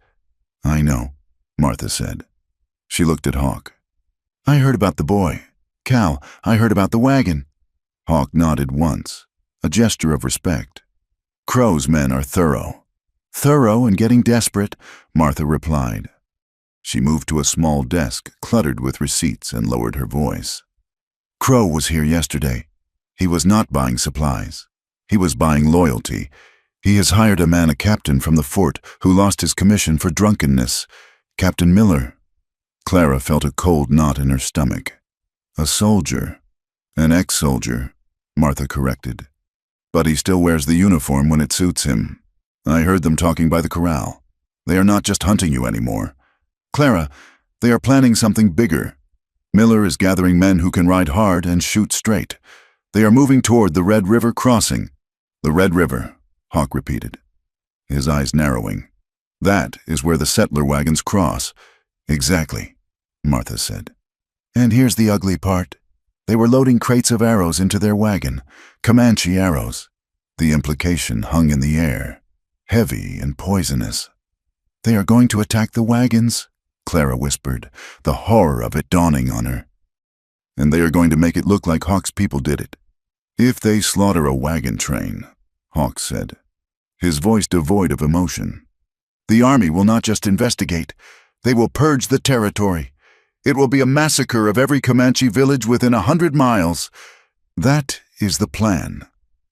"I know," Martha said. She looked at Hawk. "I heard about the boy. Cal, I heard about the wagon." Hawk nodded once, a gesture of respect. "Crow's men are thorough." "Thorough and getting desperate," Martha replied. She moved to a small desk cluttered with receipts and lowered her voice. "Crow was here yesterday. He was not buying supplies. He was buying loyalty. He has hired a man, a captain from the fort, who lost his commission for drunkenness. Captain Miller." Clara felt a cold knot in her stomach. "A soldier. An ex-soldier," Martha corrected. "But he still wears the uniform when it suits him. I heard them talking by the corral. They are not just hunting you anymore. Clara, they are planning something bigger. Miller is gathering men who can ride hard and shoot straight. They are moving toward the Red River crossing." "The Red River," Hawk repeated, his eyes narrowing. "That is where the settler wagons cross." "Exactly," Martha said. "And here's the ugly part. They were loading crates of arrows into their wagon, Comanche arrows." The implication hung in the air, heavy and poisonous. "They are going to attack the wagons," Clara whispered, the horror of it dawning on her. "And they are going to make it look like Hawk's people did it." "If they slaughter a wagon train," Hawk said, his voice devoid of emotion, "the army will not just investigate. They will purge the territory. It will be a massacre of every Comanche village within 100 miles. "That is the plan,"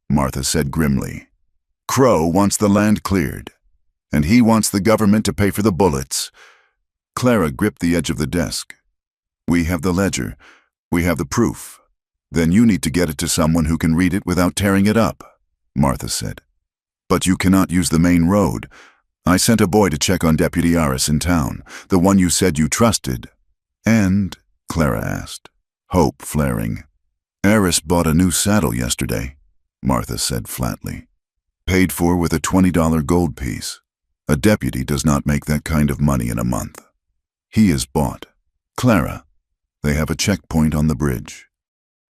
Martha said grimly. "Crow wants the land cleared, and he wants the government to pay for the bullets." Clara gripped the edge of the desk. "We have the ledger. We have the proof. Then you need to get it to someone who can read it without tearing it up," Martha said. "But you cannot use the main road. I sent a boy to check on Deputy Aris in town, the one you said you trusted." "And?" Clara asked, hope flaring. "Aris bought a new saddle yesterday," Martha said flatly. "Paid for with a $20 gold piece. A deputy does not make that kind of money in a month. He is bought. Clara, they have a checkpoint on the bridge.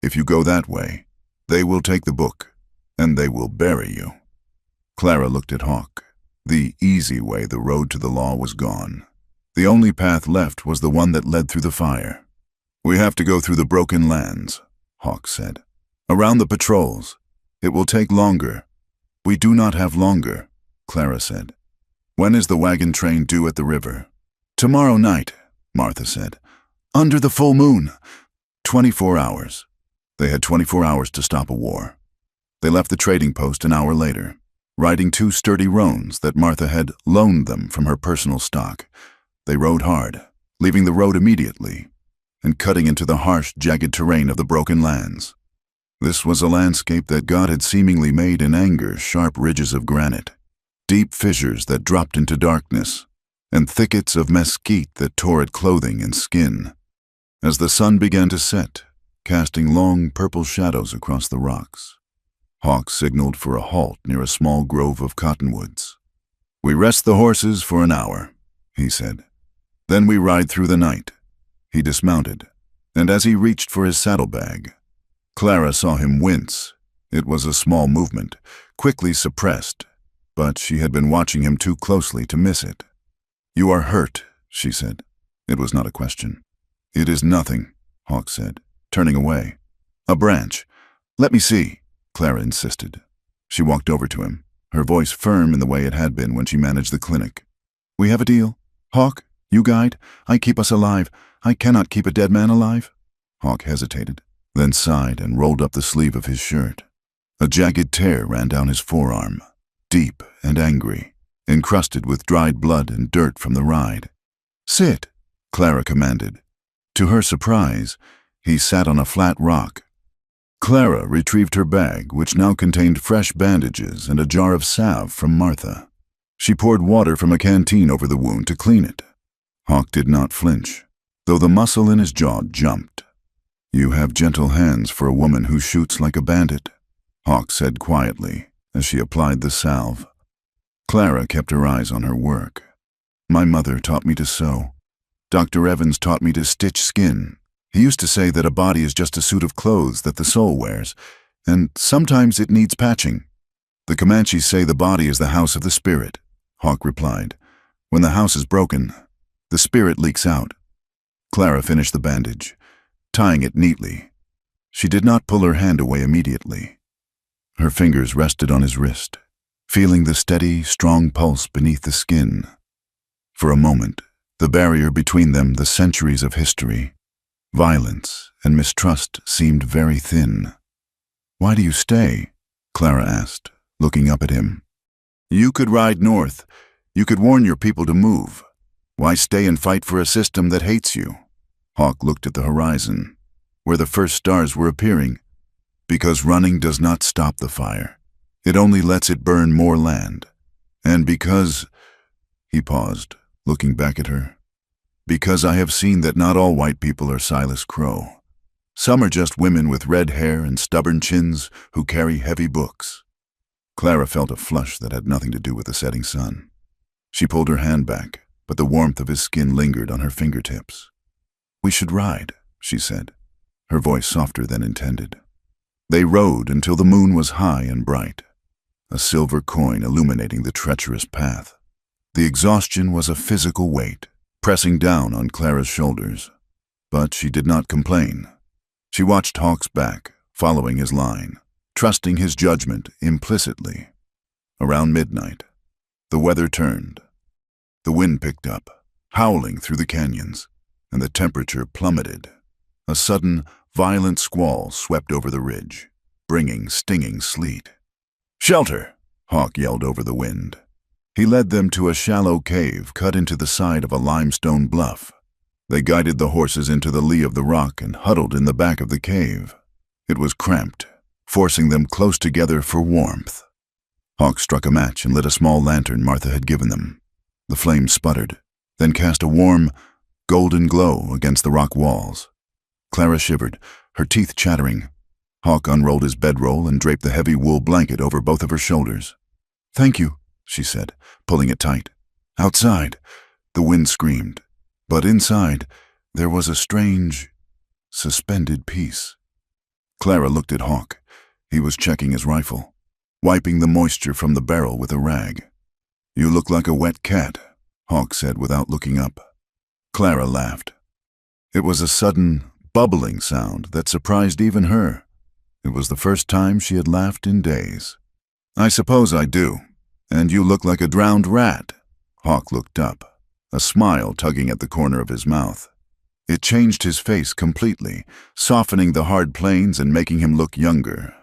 If you go that way, they will take the book, and they will bury you." Clara looked at Hawk. The easy way, the road to the law, was gone. The only path left was the one that led through the fire. "We have to go through the broken lands," Hawk said. "Around the patrols. It will take longer." "We do not have longer," Clara said. "When is the wagon train due at the river?" "Tomorrow night," Martha said. "Under the full moon. 24 hours. They had 24 hours to stop a war. They left the trading post an hour later, riding 2 sturdy roans that Martha had loaned them from her personal stock. They rode hard, leaving the road immediately, and cutting into the harsh, jagged terrain of the broken lands. This was a landscape that God had seemingly made in anger, sharp ridges of granite, deep fissures that dropped into darkness, and thickets of mesquite that tore at clothing and skin. As the sun began to set, casting long purple shadows across the rocks, Hawk signaled for a halt near a small grove of cottonwoods. "We rest the horses for an hour," he said. "Then we ride through the night." He dismounted, and as he reached for his saddlebag, Clara saw him wince. It was a small movement, quickly suppressed, but she had been watching him too closely to miss it. "You are hurt," she said. It was not a question. "It is nothing," Hawk said, turning away. "A branch. Let me see," Clara insisted. She walked over to him, her voice firm in the way it had been when she managed the clinic. "We have a deal? Hawk, you guide. I keep us alive. I cannot keep a dead man alive." Hawk hesitated, then sighed and rolled up the sleeve of his shirt. A jagged tear ran down his forearm, deep and angry, encrusted with dried blood and dirt from the ride. "Sit," Clara commanded. To her surprise, he sat on a flat rock. Clara retrieved her bag, which now contained fresh bandages and a jar of salve from Martha. She poured water from a canteen over the wound to clean it. Hawk did not flinch, though the muscle in his jaw jumped. "You have gentle hands for a woman who shoots like a bandit," Hawk said quietly as she applied the salve. Clara kept her eyes on her work. "My mother taught me to sew. Dr. Evans taught me to stitch skin. He used to say that a body is just a suit of clothes that the soul wears, and sometimes it needs patching." "The Comanches say the body is the house of the spirit," Hawk replied. "When the house is broken, the spirit leaks out." Clara finished the bandage, tying it neatly. She did not pull her hand away immediately. Her fingers rested on his wrist, feeling the steady, strong pulse beneath the skin. For a moment, the barrier between them, the centuries of history, violence, and mistrust, seemed very thin. "Why do you stay?" Clara asked, looking up at him. "You could ride north. You could warn your people to move. Why stay and fight for a system that hates you?" Hawk looked at the horizon, where the first stars were appearing. "Because running does not stop the fire. It only lets it burn more land. And because—" He paused, looking back at her. "Because I have seen that not all white people are Silas Crow. Some are just women with red hair and stubborn chins who carry heavy books." Clara felt a flush that had nothing to do with the setting sun. She pulled her hand back, but the warmth of his skin lingered on her fingertips. "We should ride," she said, her voice softer than intended. They rode until the moon was high and bright, a silver coin illuminating the treacherous path. The exhaustion was a physical weight, pressing down on Clara's shoulders, but she did not complain. She watched Hawk's back, following his line, trusting his judgment implicitly. Around midnight, the weather turned. The wind picked up, howling through the canyons, and the temperature plummeted. A sudden, violent squall swept over the ridge, bringing stinging sleet. "Shelter!" Hawk yelled over the wind. He led them to a shallow cave cut into the side of a limestone bluff. They guided the horses into the lee of the rock and huddled in the back of the cave. It was cramped, forcing them close together for warmth. Hawk struck a match and lit a small lantern Martha had given them. The flame sputtered, then cast a warm, golden glow against the rock walls. Clara shivered, her teeth chattering. Hawk unrolled his bedroll and draped the heavy wool blanket over both of her shoulders. "Thank you," she said, pulling it tight. Outside, the wind screamed, but inside there was a strange, suspended peace. Clara looked at Hawk. He was checking his rifle, wiping the moisture from the barrel with a rag. "You look like a wet cat," Hawk said without looking up. Clara laughed. It was a sudden, bubbling sound that surprised even her. It was the first time she had laughed in days. "I suppose I do. And you look like a drowned rat." Hawk looked up, a smile tugging at the corner of his mouth. It changed his face completely, softening the hard planes and making him look younger,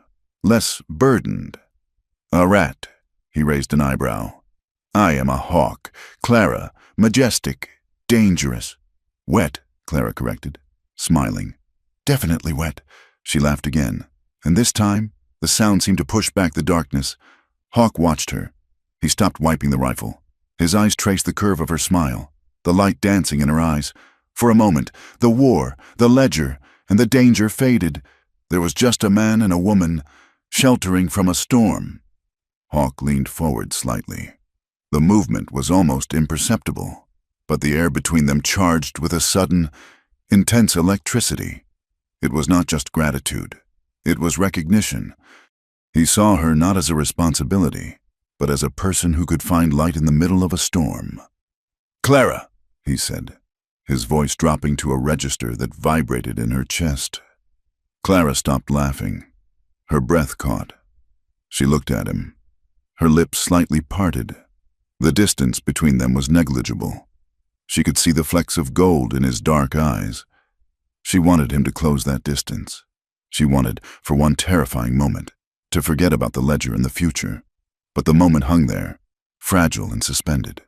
less burdened. "A rat," he raised an eyebrow. "I am a hawk. Clara, majestic, dangerous." "Wet," Clara corrected, smiling. "Definitely wet." She laughed again, and this time the sound seemed to push back the darkness. Hawk watched her. He stopped wiping the rifle. His eyes traced the curve of her smile, the light dancing in her eyes. For a moment, the war, the ledger, and the danger faded. There was just a man and a woman, sheltering from a storm. Hawk leaned forward slightly. The movement was almost imperceptible, but the air between them charged with a sudden, intense electricity. It was not just gratitude. It was recognition. He saw her not as a responsibility, but as a person who could find light in the middle of a storm. "Clara," he said, his voice dropping to a register that vibrated in her chest. Clara stopped laughing. Her breath caught. She looked at him, her lips slightly parted. The distance between them was negligible. She could see the flecks of gold in his dark eyes. She wanted him to close that distance. She wanted, for one terrifying moment, to forget about the ledger and the future. But the moment hung there, fragile and suspended.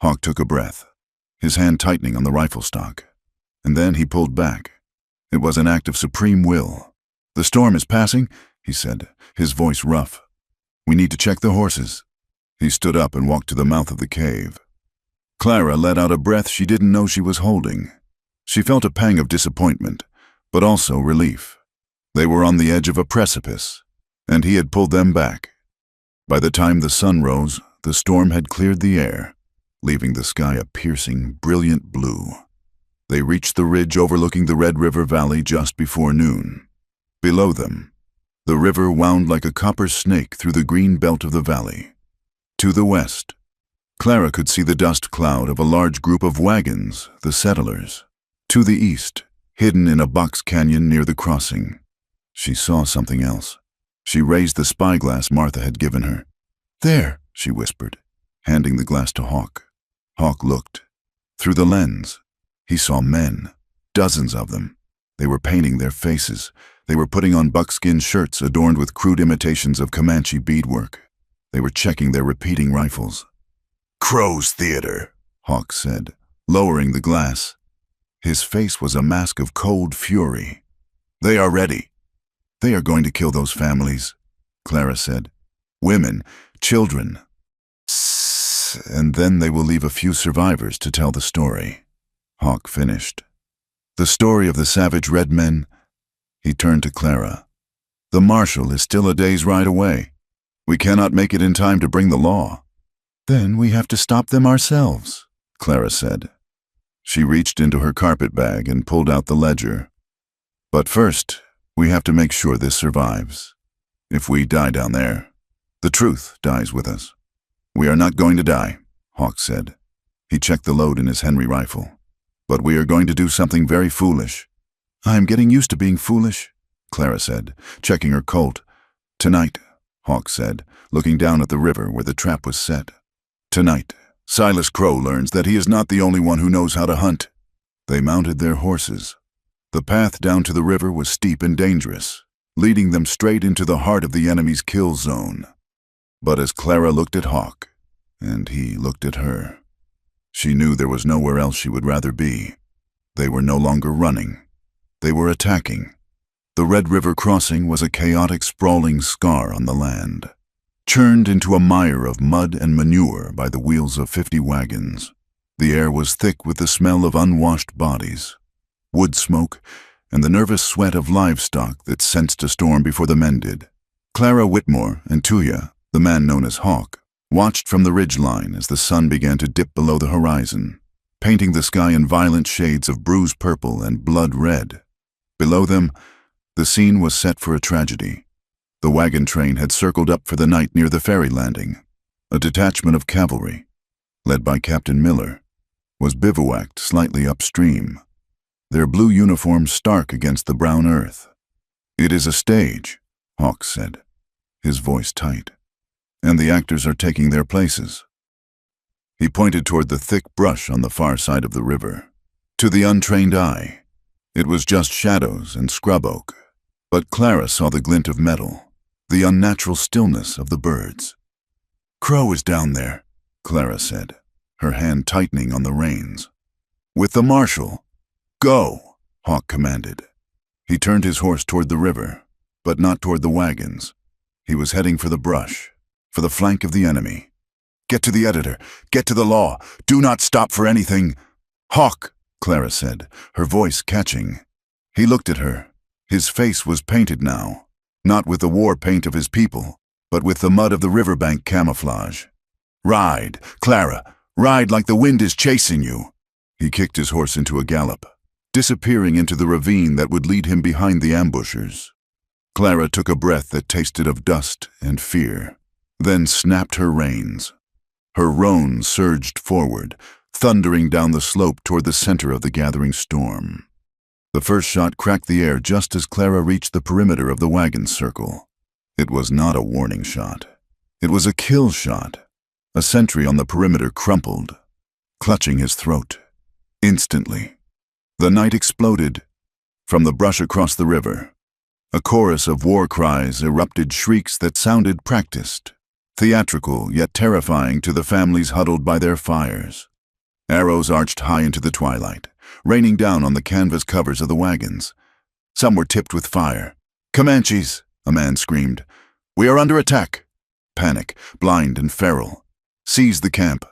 Hawk took a breath, his hand tightening on the rifle stock. And then he pulled back. It was an act of supreme will. "The storm is passing," he said, his voice rough. "We need to check the horses." He stood up and walked to the mouth of the cave. Clara let out a breath she didn't know she was holding. She felt a pang of disappointment, but also relief. They were on the edge of a precipice, and he had pulled them back. By the time the sun rose, the storm had cleared the air, leaving the sky a piercing, brilliant blue. They reached the ridge overlooking the Red River Valley just before noon. Below them, the river wound like a copper snake through the green belt of the valley. To the west, Clara could see the dust cloud of a large group of wagons, the settlers. To the east, hidden in a box canyon near the crossing, she saw something else. She raised the spyglass Martha had given her. "There," she whispered, handing the glass to Hawk. Hawk looked. Through the lens, he saw men, dozens of them. They were painting their faces. They were putting on buckskin shirts adorned with crude imitations of Comanche beadwork. They were checking their repeating rifles. "Crow's Theater," Hawk said, lowering the glass. His face was a mask of cold fury. "They are ready." "They are going to kill those families," Clara said. "Women, children. And then they will leave a few survivors to tell the story." Hawk finished. "The story of the savage red men." He turned to Clara. "The marshal is still a day's ride away. We cannot make it in time to bring the law." "Then we have to stop them ourselves," Clara said. She reached into her carpet bag and pulled out the ledger. "But first, we have to make sure this survives. If we die down there, the truth dies with us." "We are not going to die," Hawk said. He checked the load in his Henry rifle. "But we are going to do something very foolish." "I am getting used to being foolish," Clara said, checking her Colt. "Tonight," Hawk said, looking down at the river where the trap was set. "Tonight, Silas Crow learns that he is not the only one who knows how to hunt." They mounted their horses. The path down to the river was steep and dangerous, leading them straight into the heart of the enemy's kill zone. But as Clara looked at Hawk, and he looked at her, she knew there was nowhere else she would rather be. They were no longer running. They were attacking. The Red River crossing was a chaotic, sprawling scar on the land, churned into a mire of mud and manure by the wheels of 50 wagons. The air was thick with the smell of unwashed bodies, wood smoke, and the nervous sweat of livestock that sensed a storm before the men did. Clara Whitmore and Tuya, the man known as Hawk, watched from the ridge line as the sun began to dip below the horizon, painting the sky in violent shades of bruised purple and blood red. Below them, The scene was set for a tragedy. The wagon train had circled up for the night near the ferry landing. A detachment of cavalry, led by Captain Miller, was bivouacked slightly upstream, their blue uniforms stark against the brown earth. "It is a stage," Hawks said, his voice tight, "and the actors are taking their places." He pointed toward the thick brush on the far side of the river. To the untrained eye, it was just shadows and scrub oak, but Clara saw the glint of metal, the unnatural stillness of the birds. "Crow is down there," Clara said, her hand tightening on the reins. "With the marshal." "Go," Hawk commanded. He turned his horse toward the river, but not toward the wagons. He was heading for the brush, for the flank of the enemy. "Get to the editor. Get to the law. Do not stop for anything." "Hawk," Clara said, her voice catching. He looked at her. His face was painted now, not with the war paint of his people, but with the mud of the riverbank camouflage. "Ride, Clara, ride like the wind is chasing you." He kicked his horse into a gallop, disappearing into the ravine that would lead him behind the ambushers. Clara took a breath that tasted of dust and fear, then snapped her reins. Her roan surged forward, thundering down the slope toward the center of the gathering storm. The first shot cracked the air just as Clara reached the perimeter of the wagon circle. It was not a warning shot. It was a kill shot. A sentry on the perimeter crumpled, clutching his throat. Instantly, the night exploded. From the brush across the river, a chorus of war cries erupted, shrieks that sounded practiced, theatrical yet terrifying to the families huddled by their fires. Arrows arched high into the twilight, raining down on the canvas covers of the wagons. Some were tipped with fire. "Comanches!" a man screamed. "We are under attack!" Panic, blind and feral, seized the camp.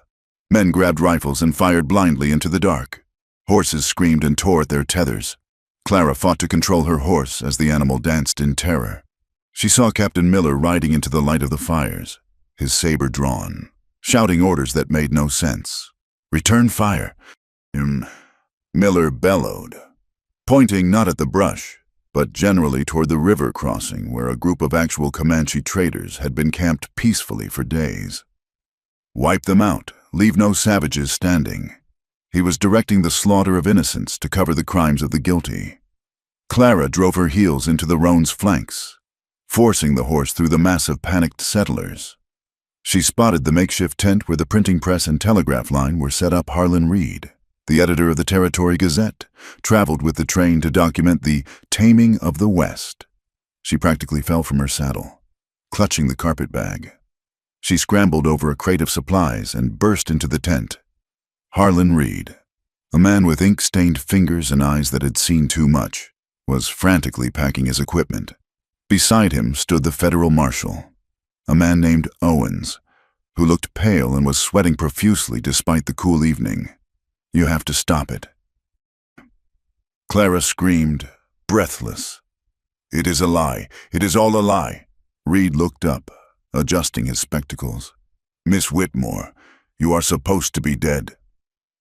Men grabbed rifles and fired blindly into the dark. Horses screamed and tore at their tethers. Clara fought to control her horse as the animal danced in terror. She saw Captain Miller riding into the light of the fires, his saber drawn, shouting orders that made no sense. "Return fire." Miller bellowed, pointing not at the brush, but generally toward the river crossing where a group of actual Comanche traders had been camped peacefully for days. "Wipe them out, leave no savages standing." He was directing the slaughter of innocents to cover the crimes of the guilty. Clara drove her heels into the roan's flanks, forcing the horse through the mass of panicked settlers. She spotted the makeshift tent where the printing press and telegraph line were set up. Harlan Reed, the editor of the Territory Gazette, traveled with the train to document the taming of the West. She practically fell from her saddle, clutching the carpet bag. She scrambled over a crate of supplies and burst into the tent. Harlan Reed, a man with ink-stained fingers and eyes that had seen too much, was frantically packing his equipment. Beside him stood the federal marshal, a man named Owens, who looked pale and was sweating profusely despite the cool evening. "You have to stop it." Clara screamed, breathless. "It is a lie. It is all a lie." Reed looked up, adjusting his spectacles. "Miss Whitmore, you are supposed to be dead."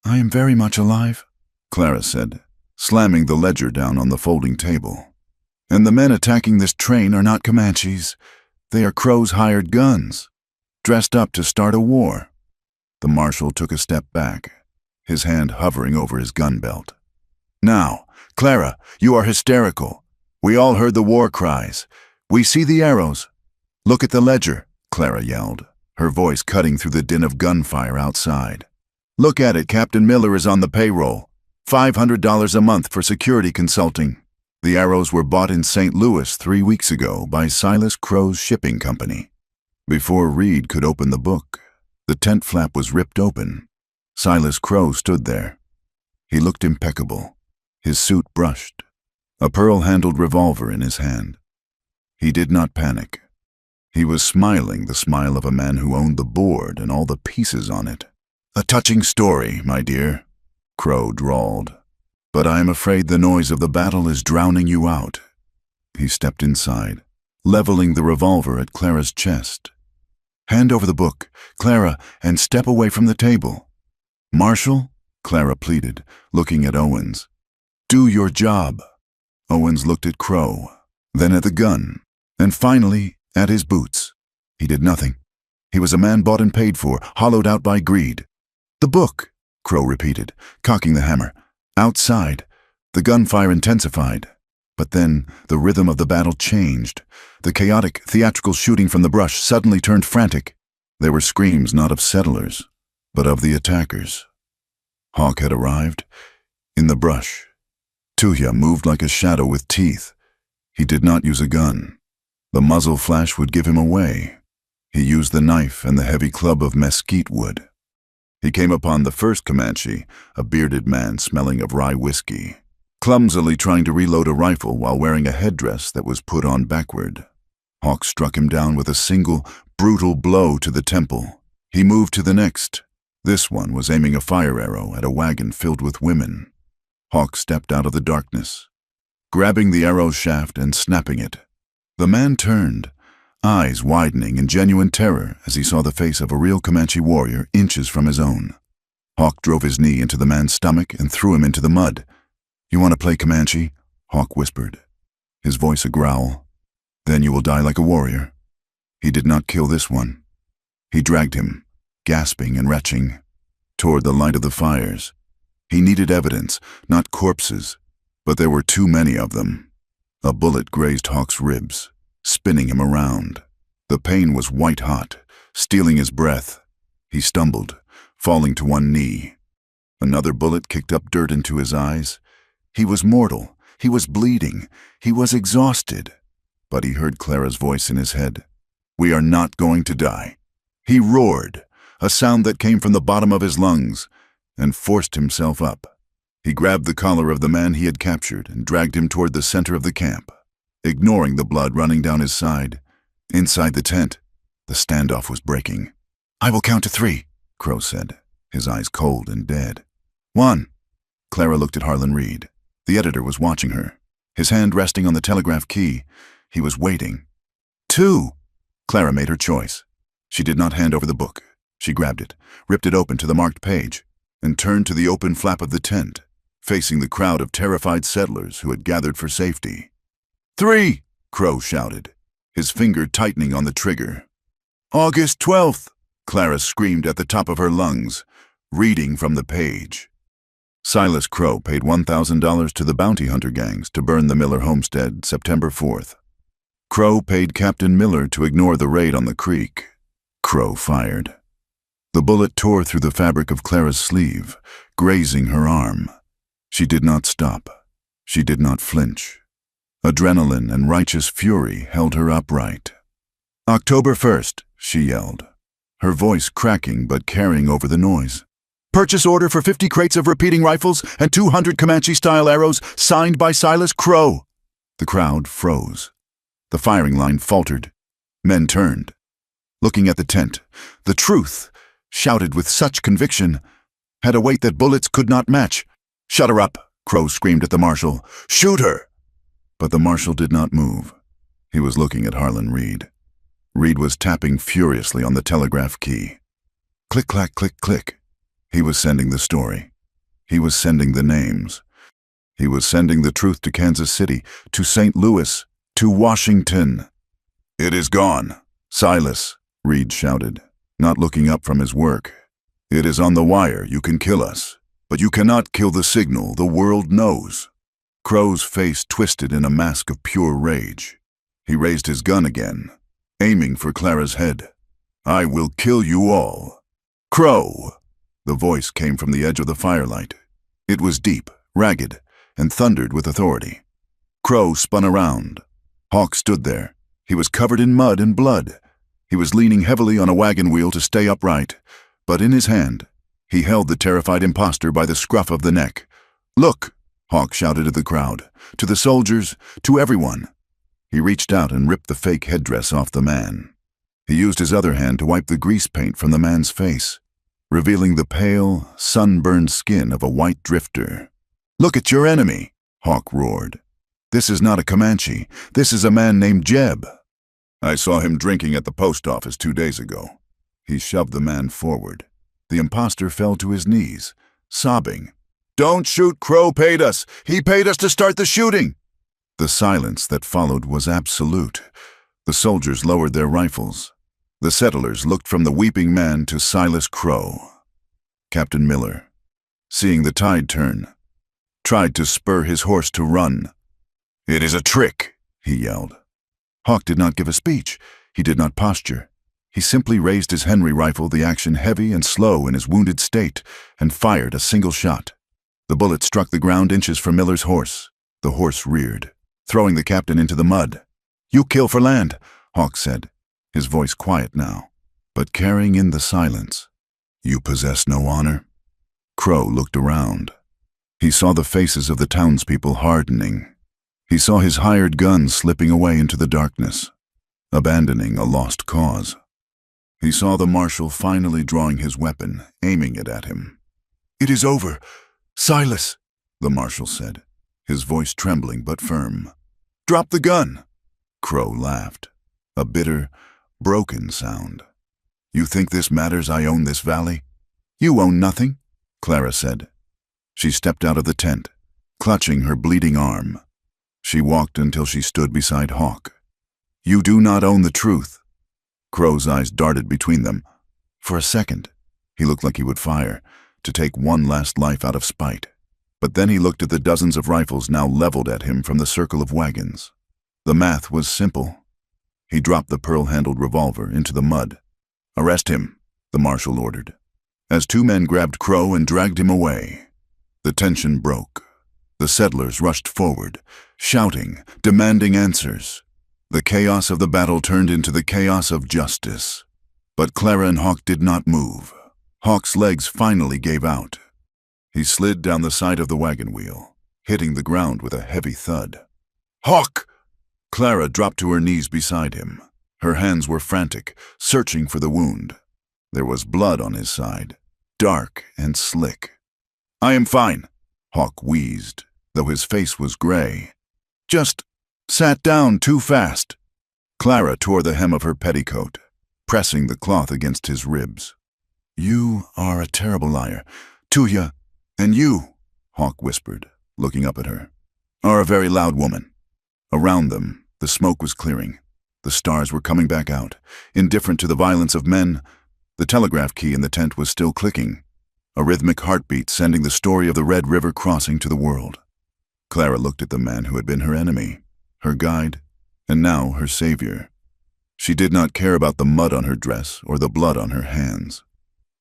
"I am very much alive," Clara said, slamming the ledger down on the folding table. "And the men attacking this train are not Comanches. They are Crow's hired guns, dressed up to start a war." The marshal took a step back, his hand hovering over his gun belt. "Now, Clara, you are hysterical. We all heard the war cries. We see the arrows. Look at the ledger," Clara yelled, her voice cutting through the din of gunfire outside. "Look at it. Captain Miller is on the payroll. $500 a month for security consulting. The arrows were bought in St. Louis 3 weeks ago by Silas Crow's shipping company." Before Reed could open the book, the tent flap was ripped open. Silas Crow stood there. He looked impeccable, his suit brushed, a pearl-handled revolver in his hand. He did not panic. He was smiling the smile of a man who owned the board and all the pieces on it. "A touching story, my dear," Crow drawled. "But I am afraid the noise of the battle is drowning you out." He stepped inside, leveling the revolver at Clara's chest. "Hand over the book, Clara, and step away from the table." "Marshal," Clara pleaded, looking at Owens. "Do your job." Owens looked at Crow, then at the gun, and finally at his boots. He did nothing. He was a man bought and paid for, hollowed out by greed. "The book," Crow repeated, cocking the hammer. Outside, the gunfire intensified. But then the rhythm of the battle changed. The chaotic, theatrical shooting from the brush suddenly turned frantic. There were screams not of settlers, but of the attackers. Hawk had arrived. In the brush, Tuya moved like a shadow with teeth. He did not use a gun. The muzzle flash would give him away. He used the knife and the heavy club of mesquite wood. He came upon the first Comanche, a bearded man smelling of rye whiskey, clumsily trying to reload a rifle while wearing a headdress that was put on backward. Hawk struck him down with a single, brutal blow to the temple. He moved to the next. This one was aiming a fire arrow at a wagon filled with women. Hawk stepped out of the darkness, grabbing the arrow shaft and snapping it. The man turned, eyes widening in genuine terror as he saw the face of a real Comanche warrior inches from his own. Hawk drove his knee into the man's stomach and threw him into the mud. "You want to play Comanche?" Hawk whispered, his voice a growl. "Then you will die like a warrior." He did not kill this one. He dragged him, gasping and retching, toward the light of the fires. He needed evidence, not corpses, but there were too many of them. A bullet grazed Hawk's ribs, spinning him around. The pain was white-hot, stealing his breath. He stumbled, falling to one knee. Another bullet kicked up dirt into his eyes. He was mortal. He was bleeding. He was exhausted. But he heard Clara's voice in his head. "We are not going to die." He roared, a sound that came from the bottom of his lungs, and forced himself up. He grabbed the collar of the man he had captured and dragged him toward the center of the camp, ignoring the blood running down his side. Inside the tent, the standoff was breaking. "I will count to 3, Crow said, his eyes cold and dead. 1. Clara looked at Harlan Reed. The editor was watching her, his hand resting on the telegraph key. He was waiting. 2. Clara made her choice. She did not hand over the book. She grabbed it, ripped it open to the marked page, and turned to the open flap of the tent, facing the crowd of terrified settlers who had gathered for safety. 3, Crow shouted, his finger tightening on the trigger. "August 12th, Clara screamed at the top of her lungs, reading from the page. Silas Crow paid $1,000 to the bounty hunter gangs to burn the Miller homestead September 4th. Crow paid Captain Miller to ignore the raid on the creek. Crow fired. The bullet tore through the fabric of Clara's sleeve, grazing her arm. She did not stop. She did not flinch. Adrenaline and righteous fury held her upright. "October 1st, she yelled, her voice cracking but carrying over the noise. "Purchase order for 50 crates of repeating rifles and 200 Comanche-style arrows, signed by Silas Crow." The crowd froze. The firing line faltered. Men turned. Looking at the tent, the truth, shouted with such conviction, had a weight that bullets could not match. "Shut her up," Crow screamed at the marshal. "Shoot her!" But the marshal did not move. He was looking at Harlan Reed. Reed was tapping furiously on the telegraph key. Click, clack, click, click. He was sending the story. He was sending the names. He was sending the truth to Kansas City, to St. Louis, to Washington. "It is gone, Silas," Reed shouted, not looking up from his work. "It is on the wire. You can kill us, but you cannot kill the signal the world knows." Crow's face twisted in a mask of pure rage. He raised his gun again, aiming for Clara's head. "I will kill you all." "Crow!" The voice came from the edge of the firelight. It was deep, ragged, and thundered with authority. Crow spun around. Hawk stood there. He was covered in mud and blood. He was leaning heavily on a wagon wheel to stay upright, but in his hand, he held the terrified imposter by the scruff of the neck. "Look!" Hawk shouted at the crowd, to the soldiers, to everyone. He reached out and ripped the fake headdress off the man. He used his other hand to wipe the grease paint from the man's face, revealing the pale, sunburned skin of a white drifter. "Look at your enemy," Hawk roared. "This is not a Comanche. This is a man named Jeb. I saw him drinking at the post office 2 days ago." He shoved the man forward. The imposter fell to his knees, sobbing. "Don't shoot! Crow paid us! He paid us to start the shooting!" The silence that followed was absolute. The soldiers lowered their rifles. The settlers looked from the weeping man to Silas Crow. Captain Miller, seeing the tide turn, tried to spur his horse to run. "It is a trick," he yelled. Hawk did not give a speech. He did not posture. He simply raised his Henry rifle, the action heavy and slow in his wounded state, and fired a single shot. The bullet struck the ground inches from Miller's horse. The horse reared, throwing the captain into the mud. "You kill for land," Hawk said, his voice quiet now, but carrying in the silence. "You possess no honor?" Crow looked around. He saw the faces of the townspeople hardening. He saw his hired gun slipping away into the darkness, abandoning a lost cause. He saw the marshal finally drawing his weapon, aiming it at him. "It is over. Silas," the marshal said, his voice trembling but firm. "Drop the gun." Crow laughed, a bitter, broken sound. "You think this matters? I own this valley?" "You own nothing," Clara said. She stepped out of the tent, clutching her bleeding arm. She walked until she stood beside Hawk. "You do not own the truth." Crow's eyes darted between them. For a second, he looked like he would fire, to take one last life out of spite. But then he looked at the dozens of rifles now leveled at him from the circle of wagons. The math was simple. He dropped the pearl-handled revolver into the mud. "Arrest him," the marshal ordered, as two men grabbed Crow and dragged him away. The tension broke. The settlers rushed forward, shouting, demanding answers. The chaos of the battle turned into the chaos of justice. But Clara and Hawk did not move. Hawk's legs finally gave out. He slid down the side of the wagon wheel, hitting the ground with a heavy thud. "Hawk!" Clara dropped to her knees beside him. Her hands were frantic, searching for the wound. There was blood on his side, dark and slick. "I am fine," Hawk wheezed, though his face was gray. "Just sat down too fast." Clara tore the hem of her petticoat, pressing the cloth against his ribs. "You are a terrible liar. Tuya, and you," Hawk whispered, looking up at her, "are a very loud woman." Around them, the smoke was clearing. The stars were coming back out. Indifferent to the violence of men, the telegraph key in the tent was still clicking, a rhythmic heartbeat sending the story of the Red River crossing to the world. Clara looked at the man who had been her enemy, her guide, and now her savior. She did not care about the mud on her dress or the blood on her hands.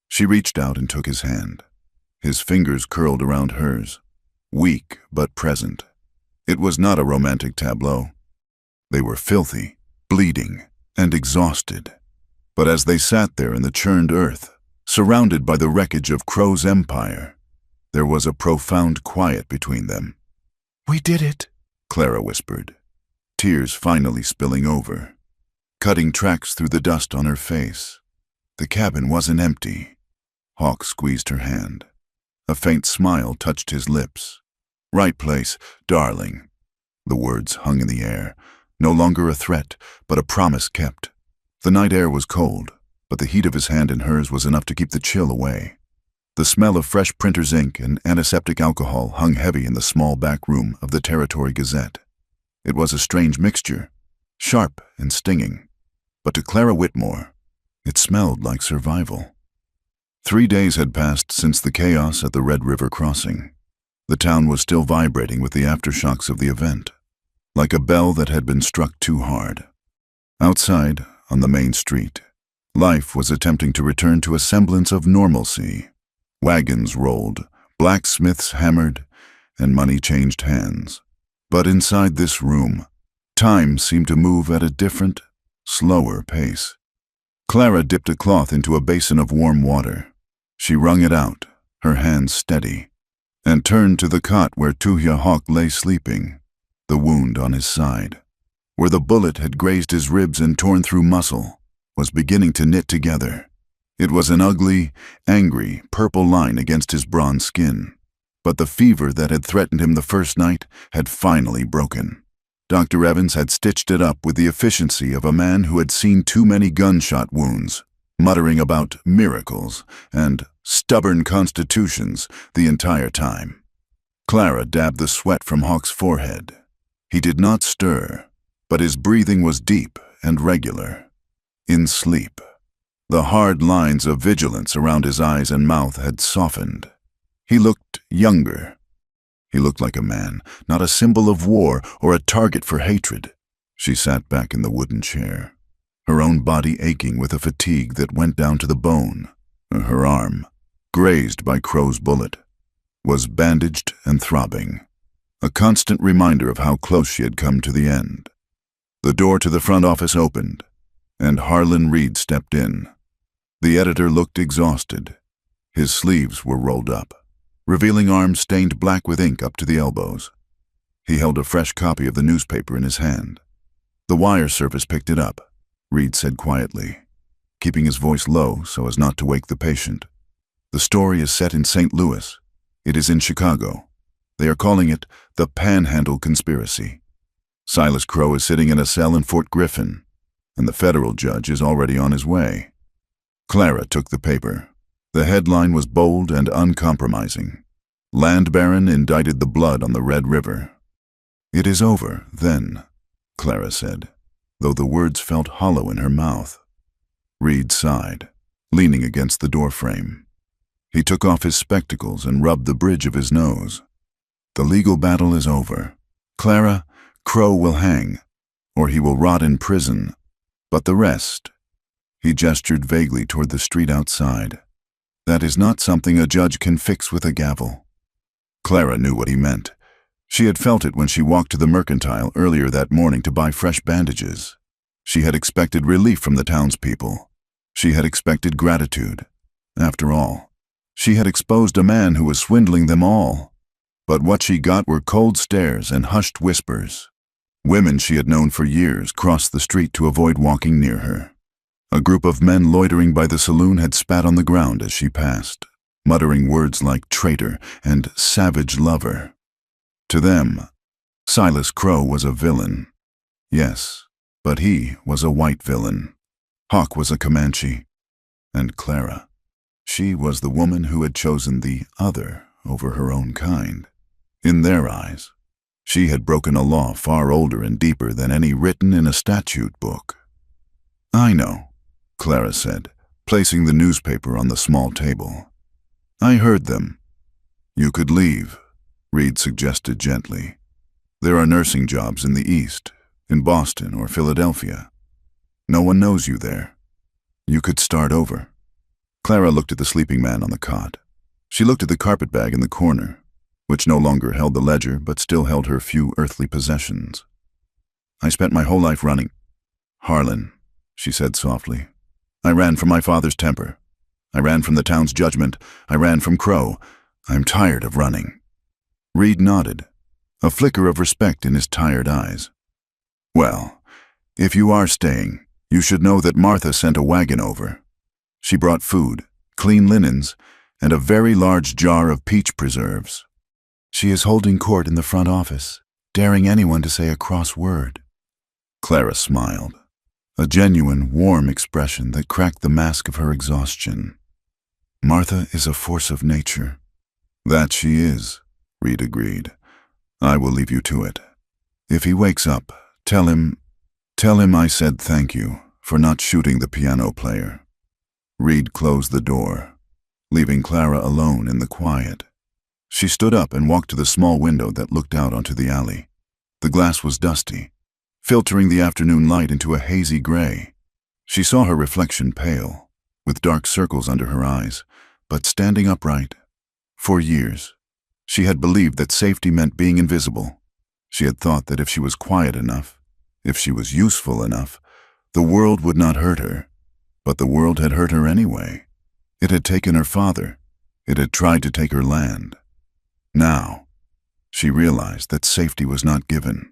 She reached out and took his hand. His fingers curled around hers, weak but present. It was not a romantic tableau. They were filthy, bleeding, and exhausted. But as they sat there in the churned earth, surrounded by the wreckage of Crow's empire, there was a profound quiet between them. "We did it," Clara whispered, tears finally spilling over, cutting tracks through the dust on her face. The cabin wasn't empty. Hawk squeezed her hand. A faint smile touched his lips. "Right place, darling." The words hung in the air, no longer a threat, but a promise kept. The night air was cold, but the heat of his hand in hers was enough to keep the chill away. The smell of fresh printer's ink and antiseptic alcohol hung heavy in the small back room of the Territory Gazette. It was a strange mixture, sharp and stinging, but to Clara Whitmore, it smelled like survival. 3 days had passed since the chaos at the Red River crossing. The town was still vibrating with the aftershocks of the event, like a bell that had been struck too hard. Outside, on the main street, life was attempting to return to a semblance of normalcy. Wagons rolled, blacksmiths hammered, and money changed hands. But inside this room, time seemed to move at a different, slower pace. Clara dipped a cloth into a basin of warm water. She wrung it out, her hands steady, and turned to the cot where Tuya Hawk lay sleeping, the wound on his side, where the bullet had grazed his ribs and torn through muscle, was beginning to knit together. It was an ugly, angry, purple line against his bronze skin, but the fever that had threatened him the first night had finally broken. Dr. Evans had stitched it up with the efficiency of a man who had seen too many gunshot wounds, muttering about miracles and stubborn constitutions the entire time. Clara dabbed the sweat from Hawk's forehead. He did not stir, but his breathing was deep and regular. In sleep. The hard lines of vigilance around his eyes and mouth had softened. He looked younger. He looked like a man, not a symbol of war or a target for hatred. She sat back in the wooden chair, her own body aching with a fatigue that went down to the bone. Her arm, grazed by Crow's bullet, was bandaged and throbbing, a constant reminder of how close she had come to the end. The door to the front office opened, and Harlan Reed stepped in. The editor looked exhausted. His sleeves were rolled up, revealing arms stained black with ink up to the elbows. He held a fresh copy of the newspaper in his hand. "The wire service picked it up," Reed said quietly, keeping his voice low so as not to wake the patient. "The story is set in St. Louis. It is in Chicago. They are calling it the Panhandle Conspiracy. Silas Crow is sitting in a cell in Fort Griffin, and the federal judge is already on his way." Clara took the paper. The headline was bold and uncompromising. "Land Baron indicted the blood on the Red River." "It is over, then," Clara said, though the words felt hollow in her mouth. Reed sighed, leaning against the doorframe. He took off his spectacles and rubbed the bridge of his nose. "The legal battle is over. Clara, Crow will hang, or he will rot in prison. But the rest—" He gestured vaguely toward the street outside. "That is not something a judge can fix with a gavel." Clara knew what he meant. She had felt it when she walked to the Mercantile earlier that morning to buy fresh bandages. She had expected relief from the townspeople. She had expected gratitude. After all, she had exposed a man who was swindling them all. But what she got were cold stares and hushed whispers. Women she had known for years crossed the street to avoid walking near her. A group of men loitering by the saloon had spat on the ground as she passed, muttering words like traitor and savage lover. To them, Silas Crow was a villain. Yes, but he was a white villain. Hawk was a Comanche. And Clara, she was the woman who had chosen the other over her own kind. In their eyes, she had broken a law far older and deeper than any written in a statute book. "I know," Clara said, placing the newspaper on the small table. "I heard them." "You could leave," Reed suggested gently. "There are nursing jobs in the East, in Boston or Philadelphia. No one knows you there. You could start over." Clara looked at the sleeping man on the cot. She looked at the carpetbag in the corner, which no longer held the ledger but still held her few earthly possessions. "I spent my whole life running. Harlan," she said softly. "I ran from my father's temper. I ran from the town's judgment. I ran from Crow. I'm tired of running." Reed nodded, a flicker of respect in his tired eyes. "Well, if you are staying, you should know that Martha sent a wagon over. She brought food, clean linens, and a very large jar of peach preserves. She is holding court in the front office, daring anyone to say a cross word." Clara smiled, a genuine, warm expression that cracked the mask of her exhaustion. "Martha is a force of nature." "That she is," Reed agreed. "I will leave you to it. If he wakes up, tell him I said thank you for not shooting the piano player." Reed closed the door, leaving Clara alone in the quiet. She stood up and walked to the small window that looked out onto the alley. The glass was dusty, filtering the afternoon light into a hazy gray. She saw her reflection pale, with dark circles under her eyes, but standing upright. For years, she had believed that safety meant being invisible. She had thought that if she was quiet enough, if she was useful enough, the world would not hurt her. But the world had hurt her anyway. It had taken her father. It had tried to take her land. Now, she realized that safety was not given.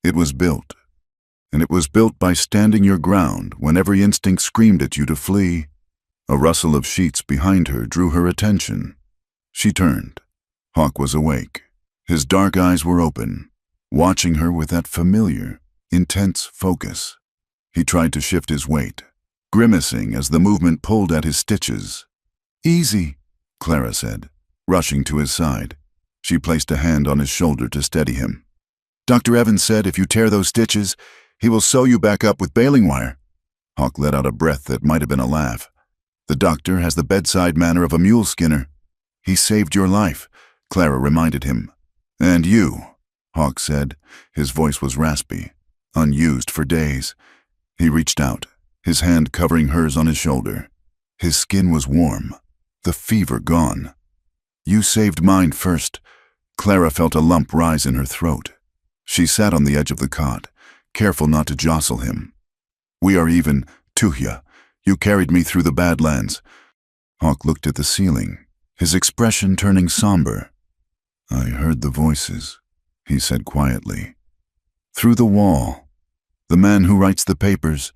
It was built. And it was built by standing your ground when every instinct screamed at you to flee. A rustle of sheets behind her drew her attention. She turned. Hawk was awake. His dark eyes were open, watching her with that familiar, intense focus. He tried to shift his weight, grimacing as the movement pulled at his stitches. "Easy," Clara said, rushing to his side. She placed a hand on his shoulder to steady him. Dr. Evans said if you tear those stitches, he will sew you back up with baling wire. Hawk let out a breath that might have been a laugh. The doctor has the bedside manner of a mule skinner. He saved your life, Clara reminded him. And you, Hawk said. His voice was raspy, unused for days. He reached out, his hand covering hers on his shoulder. His skin was warm, the fever gone. You saved mine first. Clara felt a lump rise in her throat. She sat on the edge of the cot, careful not to jostle him. We are even, Tuhya. You carried me through the Badlands. Hawk looked at the ceiling, his expression turning somber. I heard the voices, he said quietly. Through the wall. The man who writes the papers,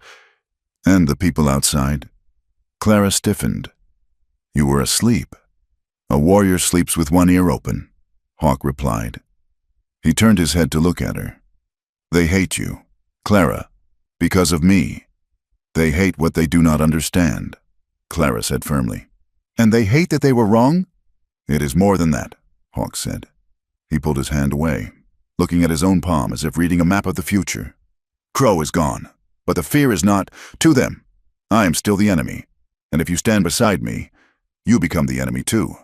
and the people outside. Clara stiffened. You were asleep. A warrior sleeps with one ear open, Hawk replied. He turned his head to look at her. They hate you, Clara, because of me. They hate what they do not understand, Clara said firmly. And they hate that they were wrong? It is more than that, Hawk said. He pulled his hand away, looking at his own palm as if reading a map of the future. Crow is gone, but the fear is not to them. I am still the enemy, and if you stand beside me, you become the enemy too.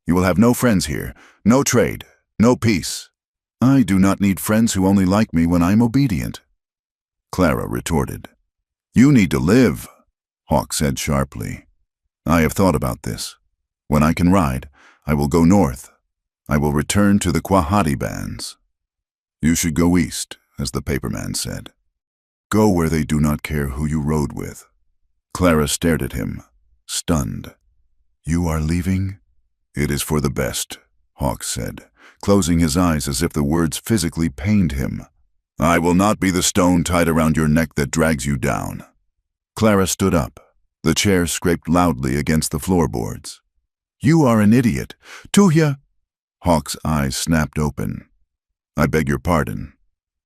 You will have no friends here, no trade, no peace. I do not need friends who only like me when I am obedient. Clara retorted. You need to live, Hawk said sharply. I have thought about this. When I can ride, I will go north. I will return to the Quahati bands. You should go east, as the paperman said. Go where they do not care who you rode with. Clara stared at him, stunned. You are leaving? It is for the best, Hawk said, closing his eyes as if the words physically pained him. I will not be the stone tied around your neck that drags you down. Clara stood up. The chair scraped loudly against the floorboards. You are an idiot. Tuhya! Hawk's eyes snapped open. I beg your pardon.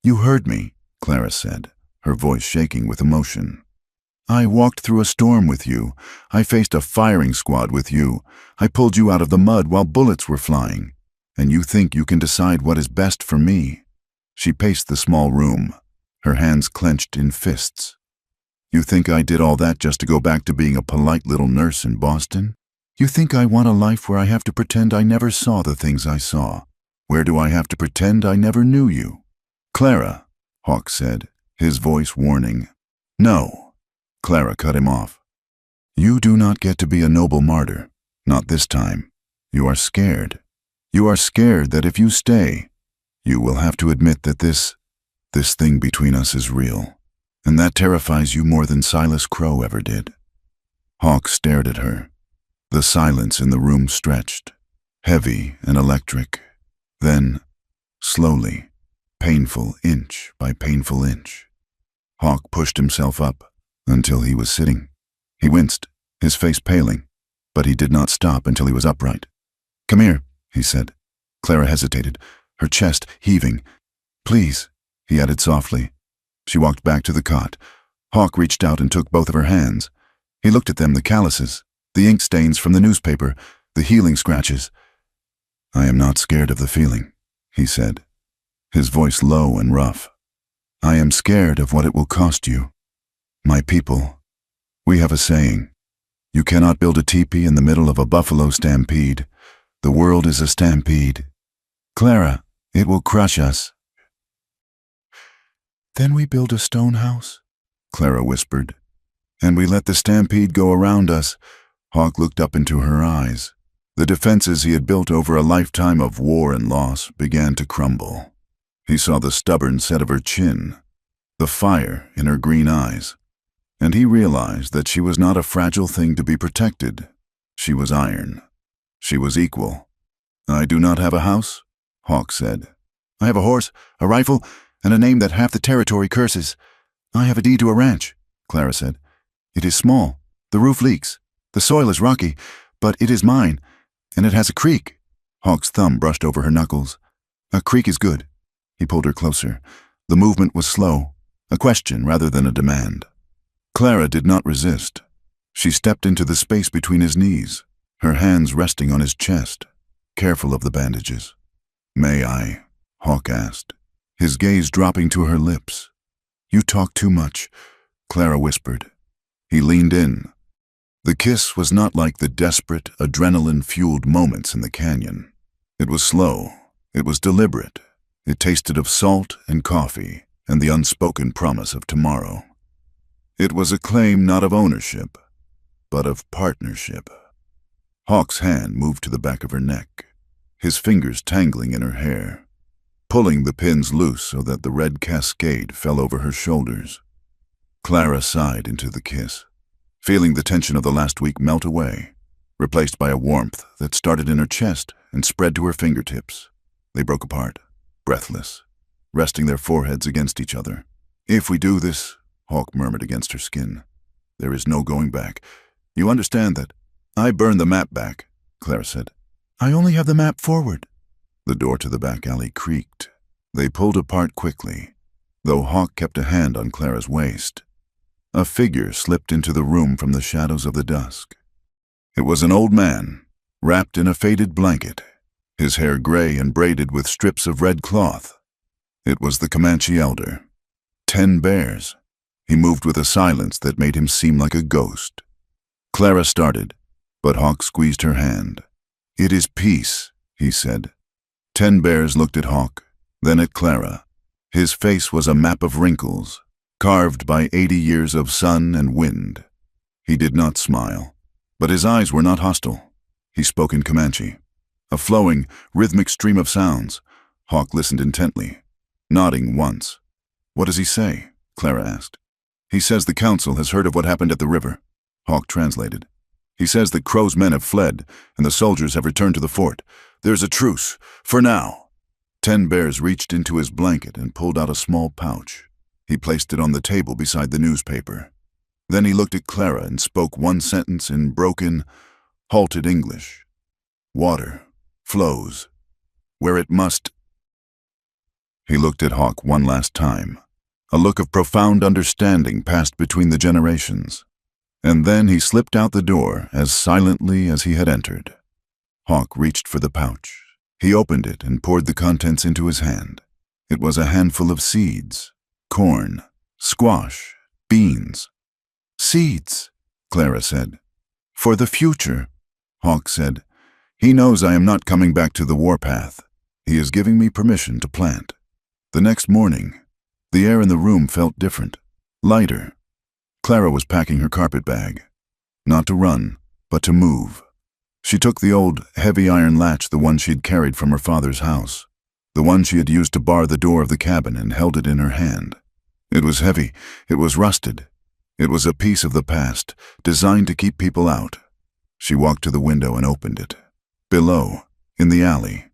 You heard me, Clara said, her voice shaking with emotion. I walked through a storm with you. I faced a firing squad with you. I pulled you out of the mud while bullets were flying. And you think you can decide what is best for me? She paced the small room, her hands clenched in fists. You think I did all that just to go back to being a polite little nurse in Boston? You think I want a life where I have to pretend I never saw the things I saw? Where do I have to pretend I never knew you? Clara, Hawk said, his voice warning. No. Clara cut him off. You do not get to be a noble martyr. Not this time. You are scared. You are scared that if you stay, you will have to admit that this thing between us is real. And that terrifies you more than Silas Crow ever did. Hawk stared at her. The silence in the room stretched, heavy and electric. Then, slowly, painful inch by painful inch, Hawk pushed himself up until he was sitting. He winced, his face paling, but he did not stop until he was upright. Come here, he said. Clara hesitated, her chest heaving. Please, he added softly. She walked back to the cot. Hawk reached out and took both of her hands. He looked at them, the calluses, the ink stains from the newspaper, the healing scratches. I am not scared of the feeling, he said, his voice low and rough. I am scared of what it will cost you. My people, we have a saying. You cannot build a teepee in the middle of a buffalo stampede. The world is a stampede. Clara, it will crush us. Then we build a stone house, Clara whispered. And we let the stampede go around us. Hawk looked up into her eyes. The defenses he had built over a lifetime of war and loss began to crumble. He saw the stubborn set of her chin, the fire in her green eyes, and he realized that she was not a fragile thing to be protected. She was iron. She was equal. I do not have a house, Hawk said. I have a horse, a rifle, and a name that half the territory curses. I have a deed to a ranch, Clara said. It is small. The roof leaks. The soil is rocky, but it is mine, and it has a creek. Hawk's thumb brushed over her knuckles. A creek is good. He pulled her closer. The movement was slow, a question rather than a demand. Clara did not resist. She stepped into the space between his knees, her hands resting on his chest, careful of the bandages. May I? Hawk asked. his gaze dropping to her lips. "You talk too much," Clara whispered. He leaned in. The kiss was not like the desperate, adrenaline-fueled moments in the canyon. It was slow. It was deliberate. It tasted of salt and coffee and the unspoken promise of tomorrow. It was a claim not of ownership, but of partnership. Hawk's hand moved to the back of her neck, his fingers tangling in her hair, pulling the pins loose so that the red cascade fell over her shoulders. Clara sighed into the kiss, feeling the tension of the last week melt away, replaced by a warmth that started in her chest and spread to her fingertips. They broke apart, breathless, resting their foreheads against each other. "If we do this," Hawk murmured against her skin, "there is no going back. You understand that?" "I burned the map back," Clara said. "I only have the map forward." The door to the back alley creaked. They pulled apart quickly, though Hawk kept a hand on Clara's waist. A figure slipped into the room from the shadows of the dusk. It was an old man, wrapped in a faded blanket, his hair gray and braided with strips of red cloth. It was the Comanche elder. 10 bears. He moved with a silence that made him seem like a ghost. Clara started, but Hawk squeezed her hand. "It is peace," he said. 10 bears looked at Hawk, then at Clara. His face was a map of wrinkles, carved by 80 years of sun and wind. He did not smile, but his eyes were not hostile. He spoke in Comanche, a flowing, rhythmic stream of sounds. Hawk listened intently, nodding once. "What does he say?" Clara asked. "He says the council has heard of what happened at the river," Hawk translated. "He says that Crow's men have fled, and the soldiers have returned to the fort. There's a truce, for now." 10 bears reached into his blanket and pulled out a small pouch. He placed it on the table beside the newspaper. Then he looked at Clara and spoke one sentence in broken, halted English. "Water flows where it must." He looked at Hawk one last time. A look of profound understanding passed between the generations. And then he slipped out the door as silently as he had entered. Hawk reached for the pouch. He opened it and poured the contents into his hand. It was a handful of seeds. Corn, squash, beans. "Seeds," Clara said. "For the future," Hawk said. "He knows I am not coming back to the warpath. He is giving me permission to plant." The next morning, the air in the room felt different, lighter. Clara was packing her carpet bag, not to run, but to move. She took the old, heavy iron latch, the one she had carried from her father's house, the one she had used to bar the door of the cabin, and held it in her hand. It was heavy, it was rusted. It was a piece of the past, designed to keep people out. She walked to the window and opened it. Below, in the alley,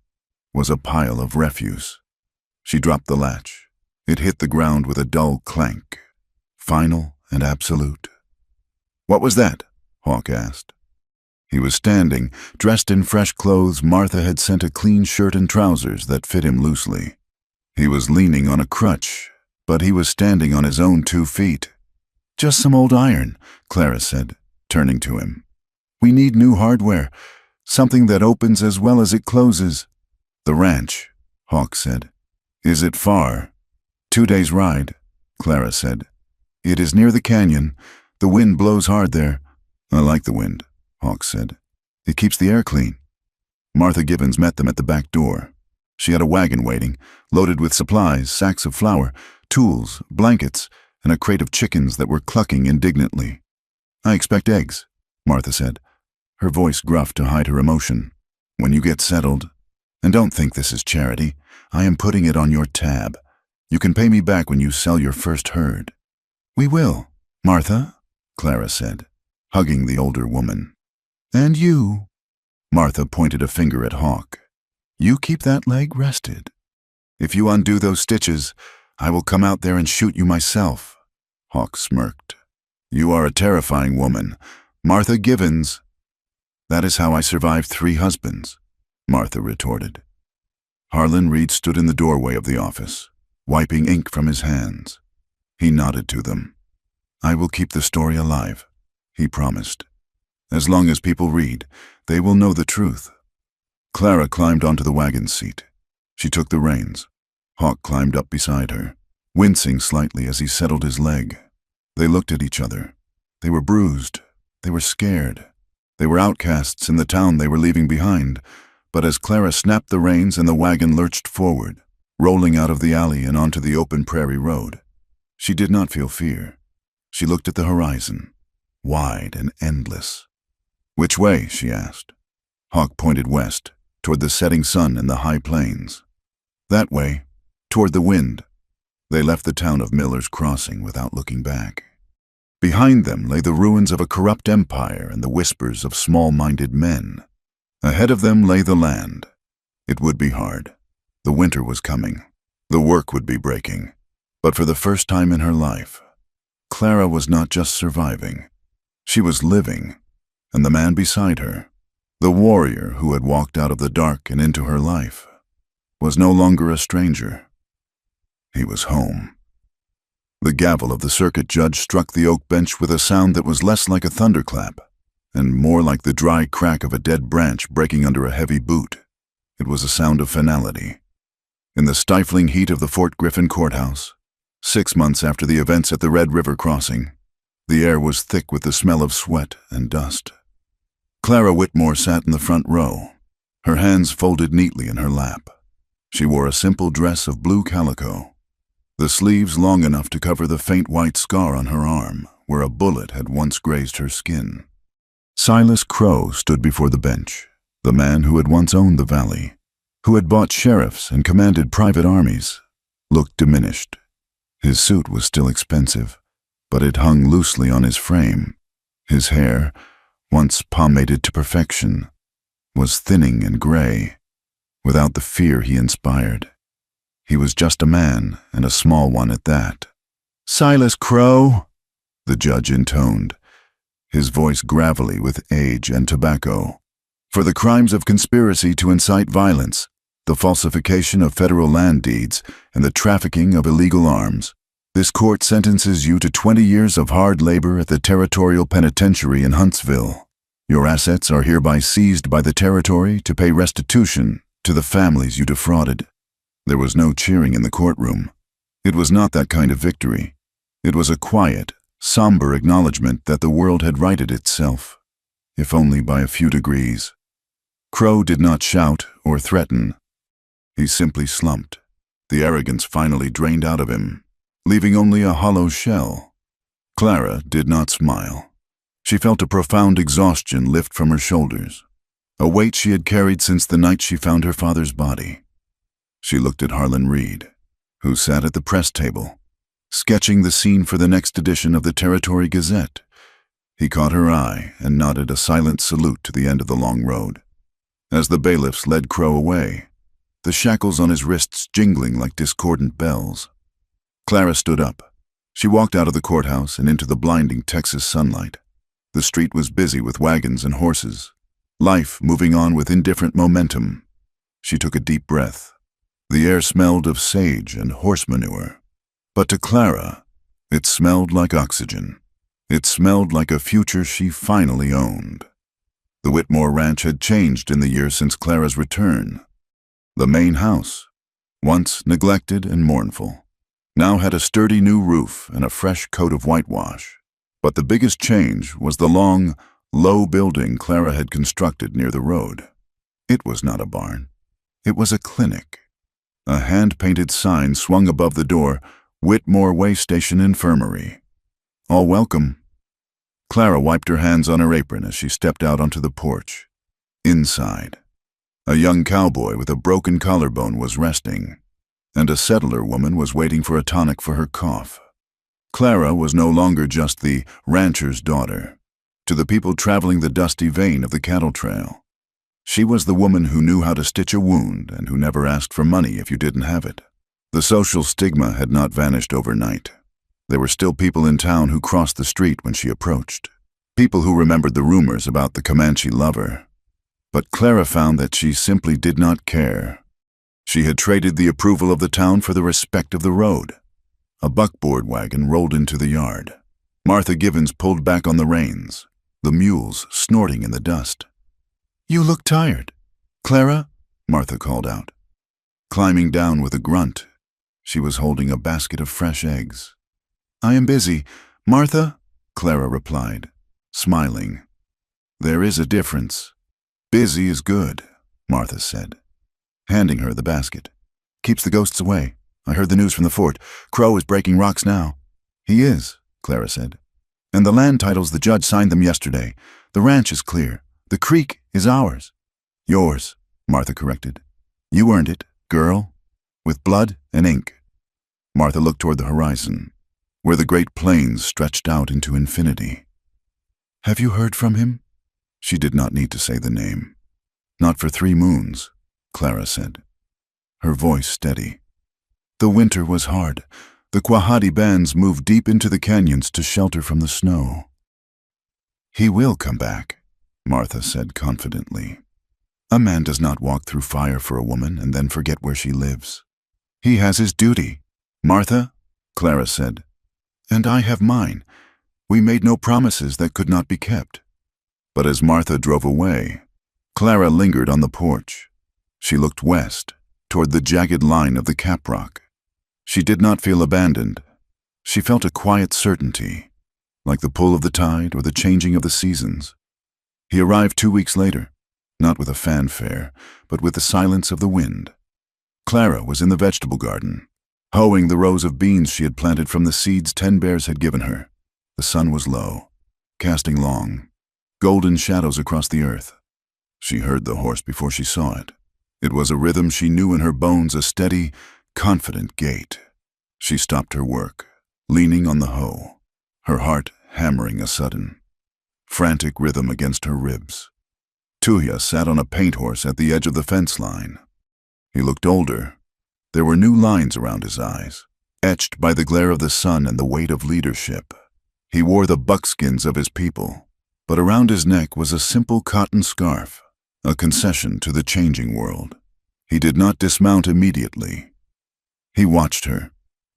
was a pile of refuse. She dropped the latch. It hit the ground with a dull clank, final and absolute. "What was that?" Hawk asked. He was standing, dressed in fresh clothes Martha had sent, a clean shirt and trousers that fit him loosely. He was leaning on a crutch, but he was standing on his own 2 feet. "Just some old iron," Clara said, turning to him. "We need new hardware, something that opens as well as it closes." "The ranch," Hawk said. "Is it far?" 2 days' ride, Clara said. "It is near the canyon. The wind blows hard there." "I like the wind," Hawk said. "It keeps the air clean." Martha Gibbons met them at the back door. She had a wagon waiting, loaded with supplies, sacks of flour, tools, blankets, and a crate of chickens that were clucking indignantly. "I expect eggs," Martha said, her voice gruff to hide her emotion. "When you get settled. And don't think this is charity. I am putting it on your tab. You can pay me back when you sell your first herd." "We will, Martha," Clara said, hugging the older woman. "And you," Martha pointed a finger at Hawk. "You keep that leg rested. If you undo those stitches, I will come out there and shoot you myself." Hawk smirked. "You are a terrifying woman, Martha Gibbons." "That is how I survived 3 husbands," Martha retorted. Harlan Reed stood in the doorway of the office, wiping ink from his hands. He nodded to them. "I will keep the story alive," he promised. "As long as people read, they will know the truth." Clara climbed onto the wagon seat. She took the reins. Hawk climbed up beside her, wincing slightly as he settled his leg. They looked at each other. They were bruised. They were scared. They were outcasts in the town they were leaving behind, but as Clara snapped the reins and the wagon lurched forward, rolling out of the alley and onto the open prairie road, she did not feel fear. She looked at the horizon, wide and endless. "Which way?" she asked. Hawk pointed west, toward the setting sun and the high plains. "That way, toward the wind." They left the town of Miller's Crossing without looking back. Behind them lay the ruins of a corrupt empire and the whispers of small-minded men. Ahead of them lay the land. It would be hard. The winter was coming. The work would be breaking. But for the first time in her life, Clara was not just surviving. She was living, and the man beside her, the warrior who had walked out of the dark and into her life, was no longer a stranger. He was home. The gavel of the circuit judge struck the oak bench with a sound that was less like a thunderclap and more like the dry crack of a dead branch breaking under a heavy boot. It was a sound of finality. In the stifling heat of the Fort Griffin courthouse, 6 months after the events at the Red River Crossing, the air was thick with the smell of sweat and dust. Clara Whitmore sat in the front row, her hands folded neatly in her lap. She wore a simple dress of blue calico, the sleeves long enough to cover the faint white scar on her arm where a bullet had once grazed her skin. Silas Crow stood before the bench, the man who had once owned the valley, who had bought sheriffs and commanded private armies, looked diminished. His suit was still expensive, but it hung loosely on his frame. His hair, once pomaded to perfection, was thinning and gray, without the fear he inspired. He was just a man, and a small one at that. "Silas Crow," the judge intoned, his voice gravelly with age and tobacco. "For the crimes of conspiracy to incite violence, the falsification of federal land deeds, and the trafficking of illegal arms, this court sentences you to 20 years of hard labor at the Territorial Penitentiary in Huntsville. Your assets are hereby seized by the territory to pay restitution to the families you defrauded." There was no cheering in the courtroom. It was not that kind of victory. It was a quiet, somber acknowledgement that the world had righted itself, if only by a few degrees. Crow did not shout or threaten. He simply slumped, the arrogance finally drained out of him, leaving only a hollow shell. Clara did not smile. She felt a profound exhaustion lift from her shoulders, a weight she had carried since the night she found her father's body. She looked at Harlan Reed, who sat at the press table, sketching the scene for the next edition of the Territory Gazette. He caught her eye and nodded a silent salute to the end of the long road. As the bailiffs led Crow away, the shackles on his wrists jingling like discordant bells, Clara stood up. She walked out of the courthouse and into the blinding Texas sunlight. The street was busy with wagons and horses, life moving on with indifferent momentum. She took a deep breath. The air smelled of sage and horse manure. But to Clara, it smelled like oxygen. It smelled like a future she finally owned. The Whitmore Ranch had changed in the years since Clara's return. The main house, once neglected and mournful, now had a sturdy new roof and a fresh coat of whitewash. But the biggest change was the long, low building Clara had constructed near the road. It was not a barn. It was a clinic. A hand-painted sign swung above the door, "Whitmore Way Station Infirmary." "All welcome." Clara wiped her hands on her apron as she stepped out onto the porch. Inside, a young cowboy with a broken collarbone was resting, and a settler woman was waiting for a tonic for her cough. Clara was no longer just the rancher's daughter. To the people traveling the dusty vein of the cattle trail, she was the woman who knew how to stitch a wound and who never asked for money if you didn't have it. The social stigma had not vanished overnight. There were still people in town who crossed the street when she approached, people who remembered the rumors about the Comanche lover. But Clara found that she simply did not care. She had traded the approval of the town for the respect of the road. A buckboard wagon rolled into the yard. Martha Givens pulled back on the reins, the mules snorting in the dust. "You look tired." "Clara," Martha called out. Climbing down with a grunt, She was holding a basket of fresh eggs. "I am busy. Martha?" Clara replied, smiling. "There is a difference. Busy is good," Martha said, handing her the basket. "Keeps the ghosts away. I heard the news from the fort. Crow is breaking rocks now." "He is," Clara said. "And the land titles the judge signed them yesterday. The ranch is clear. The creek is ours." "Yours," Martha corrected. "You earned it, girl, with blood and ink." Martha looked toward the horizon, where the great plains stretched out into infinity. "Have you heard from him?" She did not need to say the name. "Not for 3 moons," Clara said, her voice steady. "The winter was hard. The Quahadi bands moved deep into the canyons to shelter from the snow." "He will come back," Martha said confidently. "A man does not walk through fire for a woman and then forget where she lives. He has his duty." "Martha," Clara said, "and I have mine. We made no promises that could not be kept." But as Martha drove away, Clara lingered on the porch. She looked west, toward the jagged line of the caprock. She did not feel abandoned. She felt a quiet certainty, like the pull of the tide or the changing of the seasons. He arrived 2 weeks later, not with a fanfare, but with the silence of the wind. Clara was in the vegetable garden, hoeing the rows of beans she had planted from the seeds 10 bears had given her. The sun was low, casting long, golden shadows across the earth. She heard the horse before she saw it. It was a rhythm she knew in her bones, a steady, confident gait. She stopped her work, leaning on the hoe, her heart hammering a sudden, frantic rhythm against her ribs. Tuya sat on a paint horse at the edge of the fence line. He looked older. There were new lines around his eyes, etched by the glare of the sun and the weight of leadership. He wore the buckskins of his people, but around his neck was a simple cotton scarf, a concession to the changing world. He did not dismount immediately. He watched her,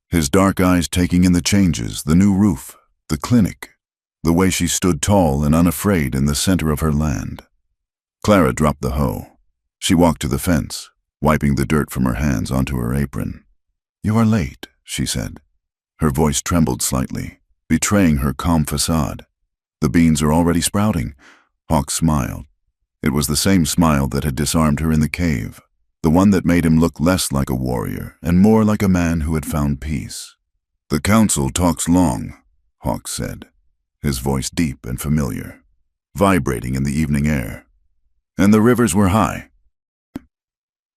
his dark eyes taking in the changes, the new roof, the clinic, the way she stood tall and unafraid in the center of her land. Clara dropped the hoe. She walked to the fence, wiping the dirt from her hands onto her apron. "You are late," she said. Her voice trembled slightly, betraying her calm facade. "The beans are already sprouting." Hawk smiled. It was the same smile that had disarmed her in the cave, the one that made him look less like a warrior and more like a man who had found peace. "The council talks long," Hawk said, his voice deep and familiar, vibrating in the evening air. "And the rivers were high."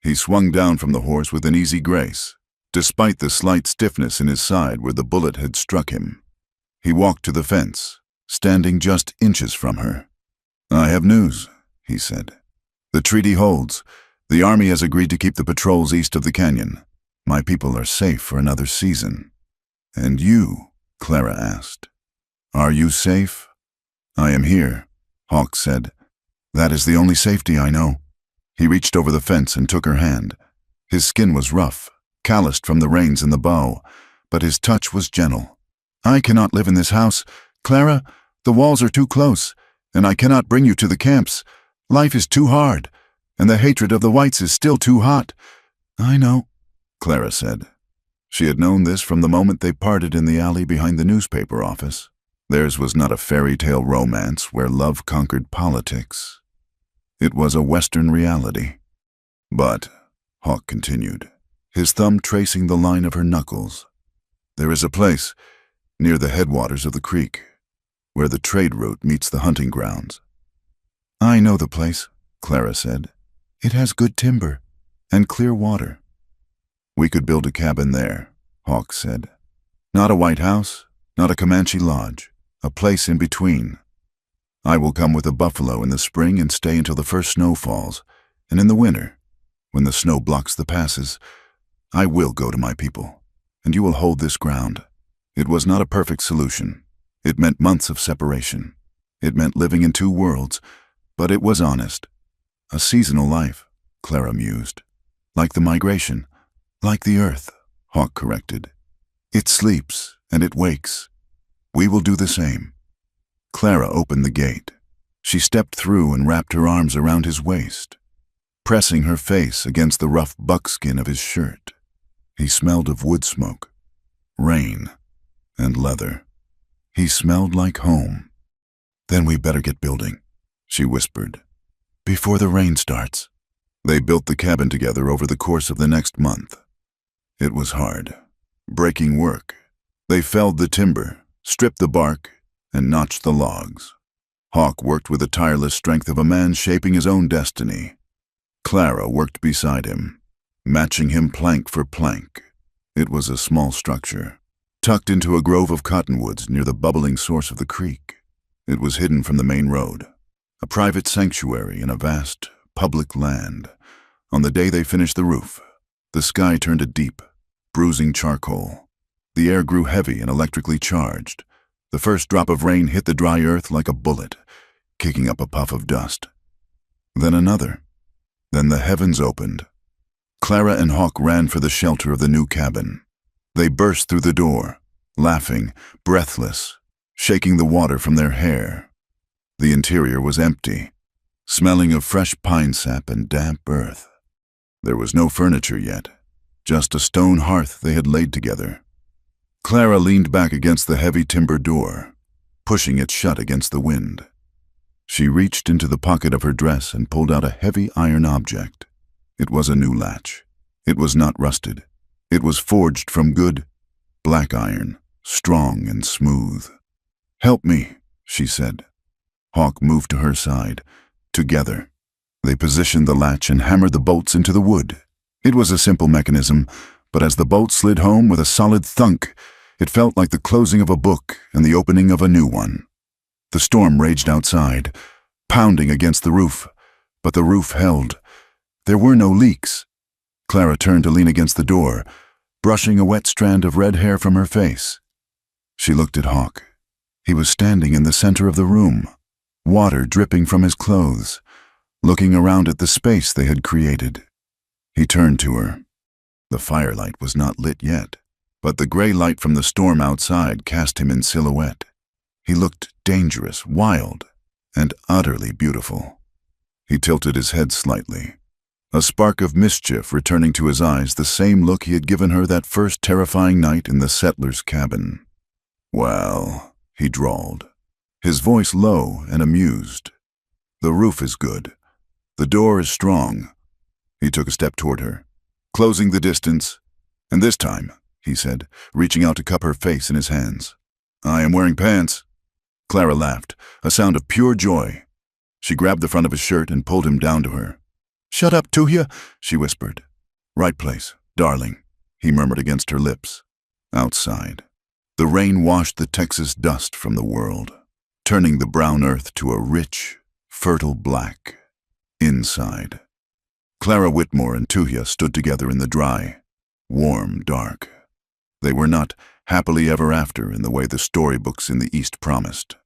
He swung down from the horse with an easy grace, despite the slight stiffness in his side where the bullet had struck him. He walked to the fence, standing just inches from her. "I have news," he said. "The treaty holds. The army has agreed to keep the patrols east of the canyon. My people are safe for another season." "And you?" Clara asked. "Are you safe?" "I am here," Hawk said. "That is the only safety I know." He reached over the fence and took her hand. His skin was rough, calloused from the rains and the bow, but his touch was gentle. "I cannot live in this house. Clara, the walls are too close, and I cannot bring you to the camps. Life is too hard, and the hatred of the whites is still too hot." "I know," Clara said. She had known this from the moment they parted in the alley behind the newspaper office. Theirs was not a fairy tale romance where love conquered politics. It was a Western reality. "But," Hawk continued, his thumb tracing the line of her knuckles, "there is a place, near the headwaters of the creek, where the trade route meets the hunting grounds." "I know the place," Clara said. "It has good timber and clear water." "We could build a cabin there," Hawk said. "Not a white house, not a Comanche lodge, a place in between. I will come with a buffalo in the spring and stay until the first snow falls, and in the winter, when the snow blocks the passes, I will go to my people, and you will hold this ground." It was not a perfect solution. It meant months of separation. It meant living in 2 worlds, but it was honest. A seasonal life, Clara mused. Like the migration, like the earth, Hawk corrected. It sleeps and it wakes. We will do the same. Clara opened the gate. She stepped through and wrapped her arms around his waist, pressing her face against the rough buckskin of his shirt. He smelled of wood smoke, rain, and leather. He smelled like home. "Then we better get building," she whispered, "before the rain starts." They built the cabin together over the course of the next month. It was hard, breaking work. They felled the timber, stripped the bark, and notched the logs. Hawk worked with the tireless strength of a man shaping his own destiny. Clara worked beside him, matching him plank for plank. It was a small structure, tucked into a grove of cottonwoods near the bubbling source of the creek. It was hidden from the main road, a private sanctuary in a vast, public land. On the day they finished the roof, the sky turned a deep, bruising charcoal. The air grew heavy and electrically charged. The first drop of rain hit the dry earth like a bullet, kicking up a puff of dust. Then another. Then the heavens opened. Clara and Hawk ran for the shelter of the new cabin. They burst through the door, laughing, breathless, shaking the water from their hair. The interior was empty, smelling of fresh pine sap and damp earth. There was no furniture yet, just a stone hearth they had laid together. Clara leaned back against the heavy timber door, pushing it shut against the wind. She reached into the pocket of her dress and pulled out a heavy iron object. It was a new latch. It was not rusted. It was forged from good, black iron, strong and smooth. "Help me," she said. Hawk moved to her side. Together, they positioned the latch and hammered the bolts into the wood. It was a simple mechanism, but as the bolts slid home with a solid thunk, it felt like the closing of a book and the opening of a new one. The storm raged outside, pounding against the roof, but the roof held. There were no leaks. Clara turned to lean against the door, brushing a wet strand of red hair from her face. She looked at Hawk. He was standing in the center of the room, water dripping from his clothes, looking around at the space they had created. He turned to her. The firelight was not lit yet, but the gray light from the storm outside cast him in silhouette. He looked dangerous, wild, and utterly beautiful. He tilted his head slightly, a spark of mischief returning to his eyes, the same look he had given her that first terrifying night in the settler's cabin. "Well," he drawled, his voice low and amused. "The roof is good. The door is strong." He took a step toward her, closing the distance. "And this time," he said, reaching out to cup her face in his hands, "I am wearing pants." Clara laughed, a sound of pure joy. She grabbed the front of his shirt and pulled him down to her. "Shut up, Tuhya," she whispered. "Right place, darling," he murmured against her lips. Outside, the rain washed the Texas dust from the world, turning the brown earth to a rich, fertile black. Inside, Clara Whitmore and Tuhya stood together in the dry, warm dark. They were not happily ever after in the way the storybooks in the East promised.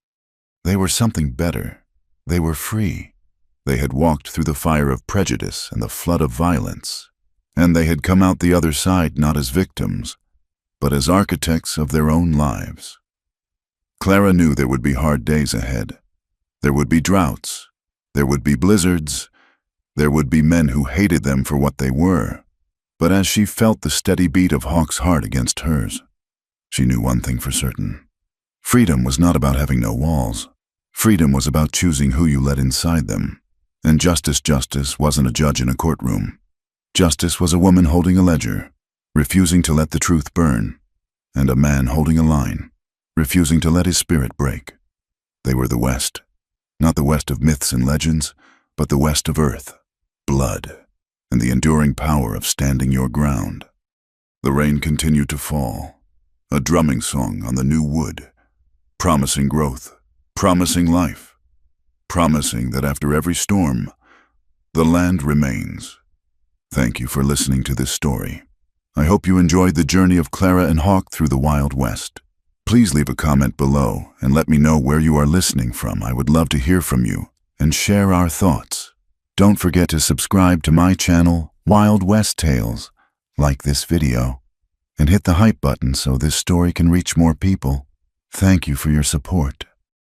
They were something better. They were free. They had walked through the fire of prejudice and the flood of violence, and they had come out the other side not as victims, but as architects of their own lives. Clara knew there would be hard days ahead. There would be droughts. There would be blizzards. There would be men who hated them for what they were. But as she felt the steady beat of Hawk's heart against hers, she knew one thing for certain. Freedom was not about having no walls. Freedom was about choosing who you let inside them. And justice wasn't a judge in a courtroom. Justice was a woman holding a ledger, refusing to let the truth burn, and a man holding a line, refusing to let his spirit break. They were the West, not the West of myths and legends, but the West of earth, blood, and the enduring power of standing your ground. The rain continued to fall, a drumming song on the new wood, promising growth, promising life, promising that after every storm, the land remains. Thank you for listening to this story. I hope you enjoyed the journey of Clara and Hawk through the Wild West. Please leave a comment below and let me know where you are listening from. I would love to hear from you and share our thoughts. Don't forget to subscribe to my channel, Wild West Tales, like this video, and hit the hype button so this story can reach more people. Thank you for your support.